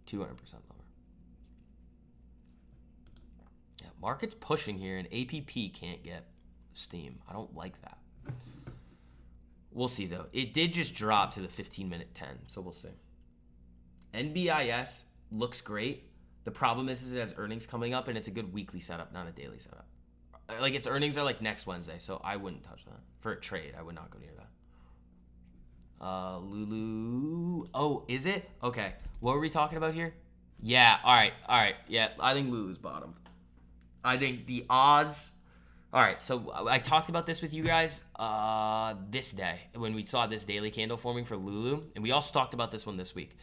$200 lower. Yeah, market's pushing here, and APP can't get steam. I don't like that. We'll see, though. It did just drop to the 15-minute 10, so we'll see. NBIS looks great. The problem is it has earnings coming up, and it's a good weekly setup, not a daily setup. Like, its earnings are, like, next Wednesday, so I wouldn't touch that. For a trade, I would not go near that. Lulu. Oh, is it? Okay. What were we talking about here? Yeah, all right. Yeah, I think Lulu's bottomed. I think the odds... All right, so I talked about this with you guys this day when we saw this daily candle forming for Lulu, and we also talked about this one this week.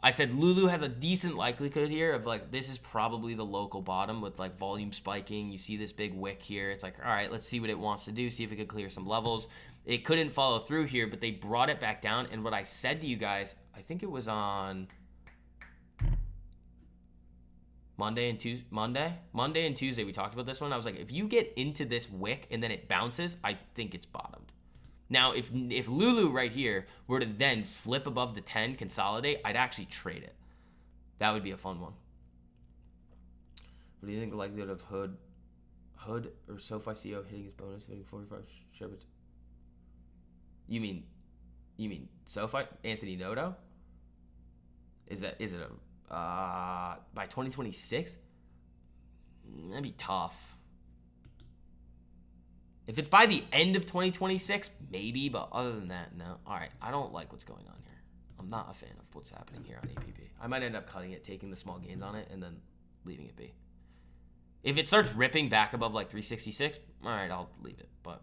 I said Lulu has a decent likelihood here of like this is probably the local bottom with like volume spiking. You see this big wick here. It's like, all right, let's see what it wants to do, see if it could clear some levels. It couldn't follow through here, but they brought it back down, and what I said to you guys, I think it was on Monday and Tuesday, we talked about this one. I was like, if you get into this wick and then it bounces, I think it's bottomed. Now, if Lulu right here were to then flip above the 10, consolidate, I'd actually trade it. That would be a fun one. What do you think the likelihood of Hood or SoFi CEO hitting his bonus, hitting 45 shares? You mean SoFi? Anthony Noto? Is it a by 2026? That'd be tough. If it's by the end of 2026, maybe, but other than that, no. All right, I don't like what's going on here. I'm not a fan of what's happening here on APP. I might end up cutting it, taking the small gains on it, and then leaving it be. If it starts ripping back above like 366, all right, I'll leave it, but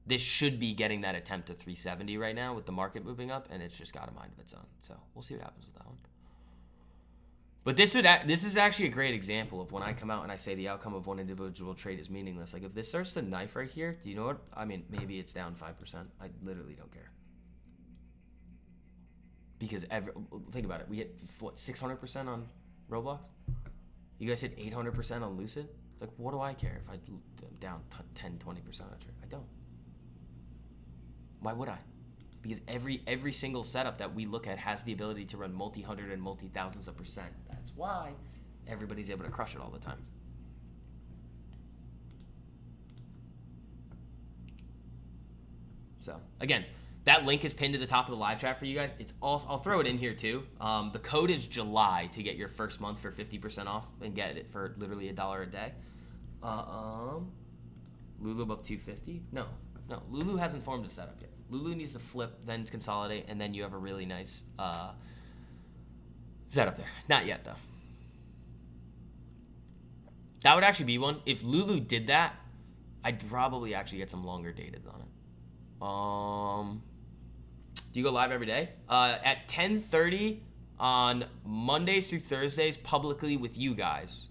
this should be getting that attempt to 370 right now with the market moving up, and it's just got a mind of its own. So we'll see what happens with that one. But this is actually a great example of when I come out and I say the outcome of one individual trade is meaningless. Like if this starts to knife right here, do you know what? I mean, maybe it's down 5%. I literally don't care. Because think about it. We hit, what, 600% on Roblox? You guys hit 800% on Lucid? It's like, what do I care if I'm down 10, 20% on trade? I don't. Why would I? Because every single setup that we look at has the ability to run multi-hundred and multi-thousands of percent. That's why everybody's able to crush it all the time. So again, that link is pinned to the top of the live chat for you guys. I'll throw it in here too. The code is July to get your first month for 50% off and get it for literally $1 a day. Lulu above 250? No, Lulu hasn't formed a setup yet. Lulu needs to flip, then consolidate, and then you have a really nice setup there. Not yet though. That would actually be one. If Lulu did that, I'd probably actually get some longer dated on it. Do you go live every day? At 10:30 on Mondays through Thursdays publicly with you guys.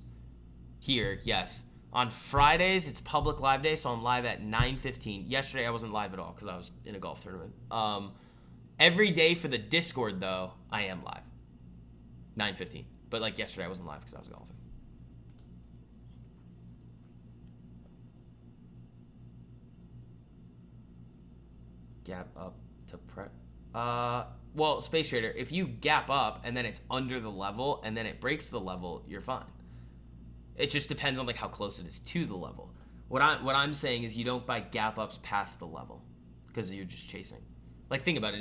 Here, yes. On Fridays, it's public live day, so I'm live at 9:15. Yesterday, I wasn't live at all because I was in a golf tournament. Every day for the Discord, though, I am live. 9:15. But like yesterday, I wasn't live because I was golfing. Gap up to prep. Well, Space Trader, if you gap up and then it's under the level and then it breaks the level, you're fine. It just depends on like how close it is to the level. What I'm saying is you don't buy gap ups past the level because you're just chasing. Like think about it.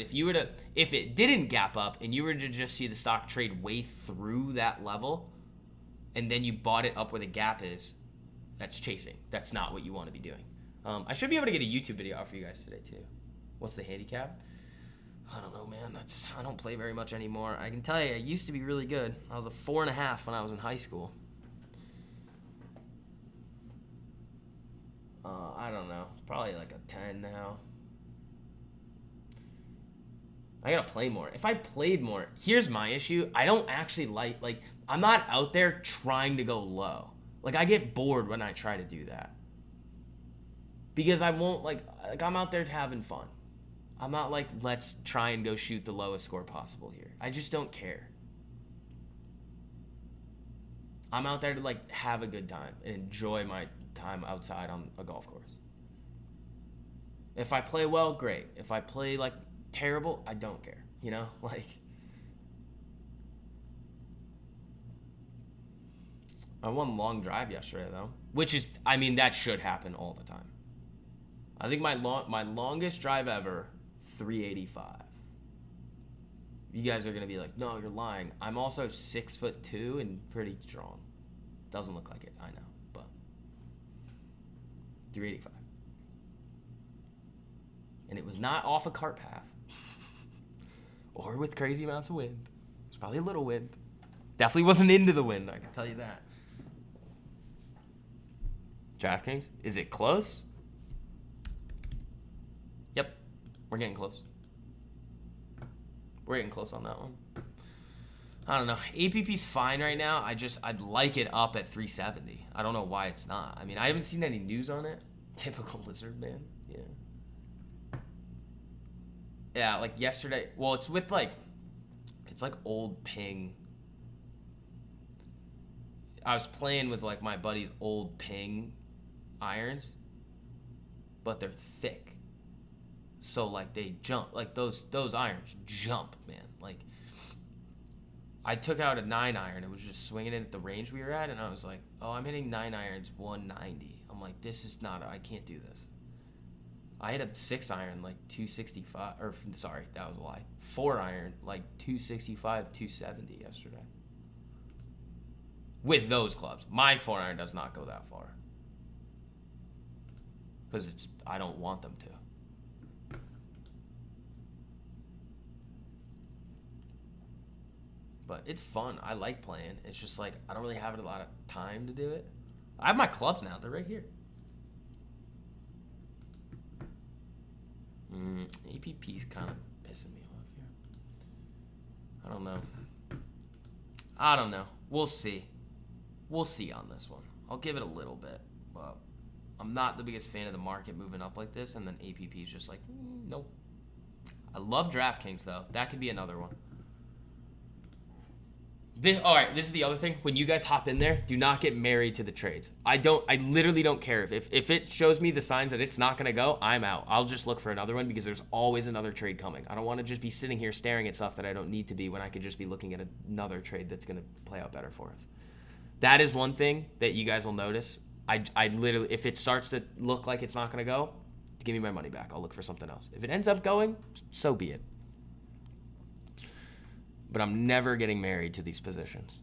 If it didn't gap up and you were to just see the stock trade way through that level and then you bought it up where the gap is, that's chasing. That's not what you want to be doing. I should be able to get a YouTube video out for you guys today too. What's the handicap? I don't know, man. I don't play very much anymore. I can tell you, I used to be really good. I was a 4.5 when I was in high school. I don't know. Probably like a 10 now. I gotta play more. If I played more, here's my issue. I don't actually like, I'm not out there trying to go low. Like, I get bored when I try to do that. Because I won't, like I'm out there having fun. I'm not like, let's try and go shoot the lowest score possible here. I just don't care. I'm out there to like have a good time and enjoy my time outside on a golf course. If I play well, great. If I play like terrible, I don't care. You know, like I won long drive yesterday though, which is, I mean, that should happen all the time. I think my longest drive ever, 385. You guys are gonna be like, no, you're lying. I'm also 6'2" and pretty strong. Doesn't look like it, I know, but 385. And it was not off a cart path or with crazy amounts of wind. It's probably a little wind. Definitely wasn't into the wind, I can tell you that. DraftKings, is it close? Yep, we're getting close. We're getting close on that one. I don't know. APP's fine right now. I'd like it up at 370. I don't know why it's not. I mean, I haven't seen any news on it. Typical lizard man. Yeah. Yeah, like yesterday. Well, it's with like, it's like old ping. I was playing with like my buddy's old ping irons, but they're thick. So like they jump, like those irons jump, man. Like I took out a 9-iron and was just swinging it at the range we were at, and I was like, oh, I'm hitting 9 irons 190. I'm like, this is not, I can't do this. I hit a 6-iron like 265, or sorry, that was a lie. 4-iron like 265, 270 yesterday. With those clubs. My 4-iron does not go that far. Because I don't want them to. But it's fun. I like playing. It's just like I don't really have a lot of time to do it. I have my clubs now. They're right here. APP's kind of pissing me off here. I don't know. We'll see. We'll see on this one. I'll give it a little bit. But I'm not the biggest fan of the market moving up like this. And then APP's just like, nope. I love DraftKings, though. That could be another one. All right, this is the other thing. When you guys hop in there, do not get married to the trades. I literally don't care. If it shows me the signs that it's not going to go, I'm out. I'll just look for another one because there's always another trade coming. I don't want to just be sitting here staring at stuff that I don't need to be when I could just be looking at another trade that's going to play out better for us. That is one thing that you guys will notice. I literally, if it starts to look like it's not going to go, give me my money back. I'll look for something else. If it ends up going, so be it. But I'm never getting married to these positions.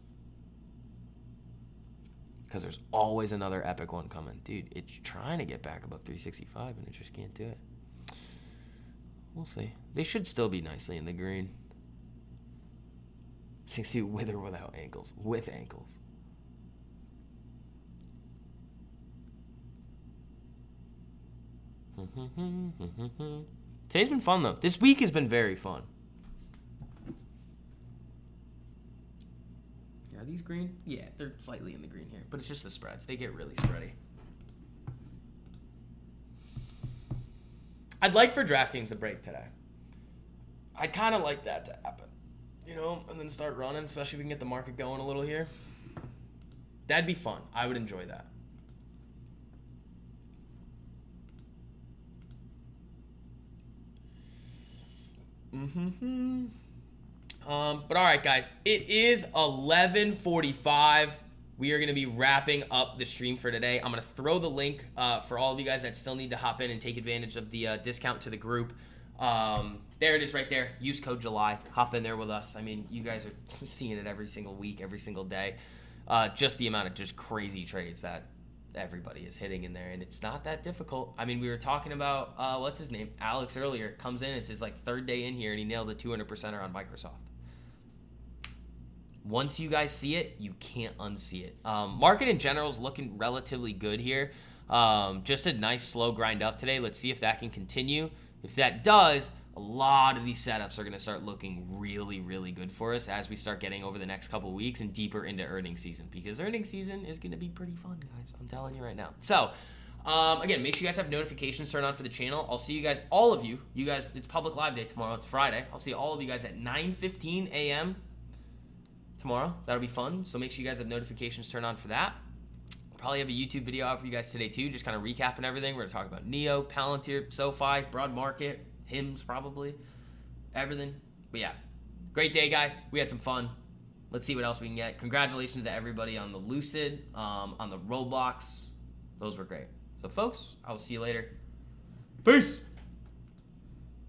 Because there's always another epic one coming. Dude, it's trying to get back above 365, and it just can't do it. We'll see. They should still be nicely in the green. 60 with or without ankles? With ankles. Today's been fun, though. This week has been very fun. Are these green? Yeah, they're slightly in the green here, but it's just the spreads. They get really spready. I'd like for DraftKings to break today. I'd kind of like that to happen, you know, and then start running, especially if we can get the market going a little here. That'd be fun. I would enjoy that. But all right, guys, it is 11:45. We are going to be wrapping up the stream for today. I'm going to throw the link for all of you guys that still need to hop in and take advantage of the discount to the group. There it is right there. Use code July. Hop in there with us. I mean, you guys are seeing it every single week, every single day. Just the amount of just crazy trades that everybody is hitting in there, and it's not that difficult. I mean, we were talking about, what's his name? Alex earlier. Comes in, it's his like third day in here, and he nailed a 200%er on Microsoft. Once you guys see it, you can't unsee it. Market in general is looking relatively good here. Just a nice slow grind up today. Let's see if that can continue. If that does, a lot of these setups are going to start looking really, really good for us as we start getting over the next couple weeks and deeper into earnings season, because earnings season is going to be pretty fun, guys. I'm telling you right now. So, again, make sure you guys have notifications turned on for the channel. I'll see you guys, all of you. You guys, it's public live day tomorrow. It's Friday. I'll see all of you guys at 9:15 a.m. tomorrow. That'll be fun. So make sure you guys have notifications turned on for that. Probably have a YouTube video out for you guys today too, just kind of recapping everything. We're going to talk about Nio, Palantir, SoFi, broad market, HIMS probably, everything. But yeah, great day, guys. We had some fun. Let's see what else we can get. Congratulations to everybody on the Lucid, on the Roblox. Those were great. So folks, I will see you later. Peace.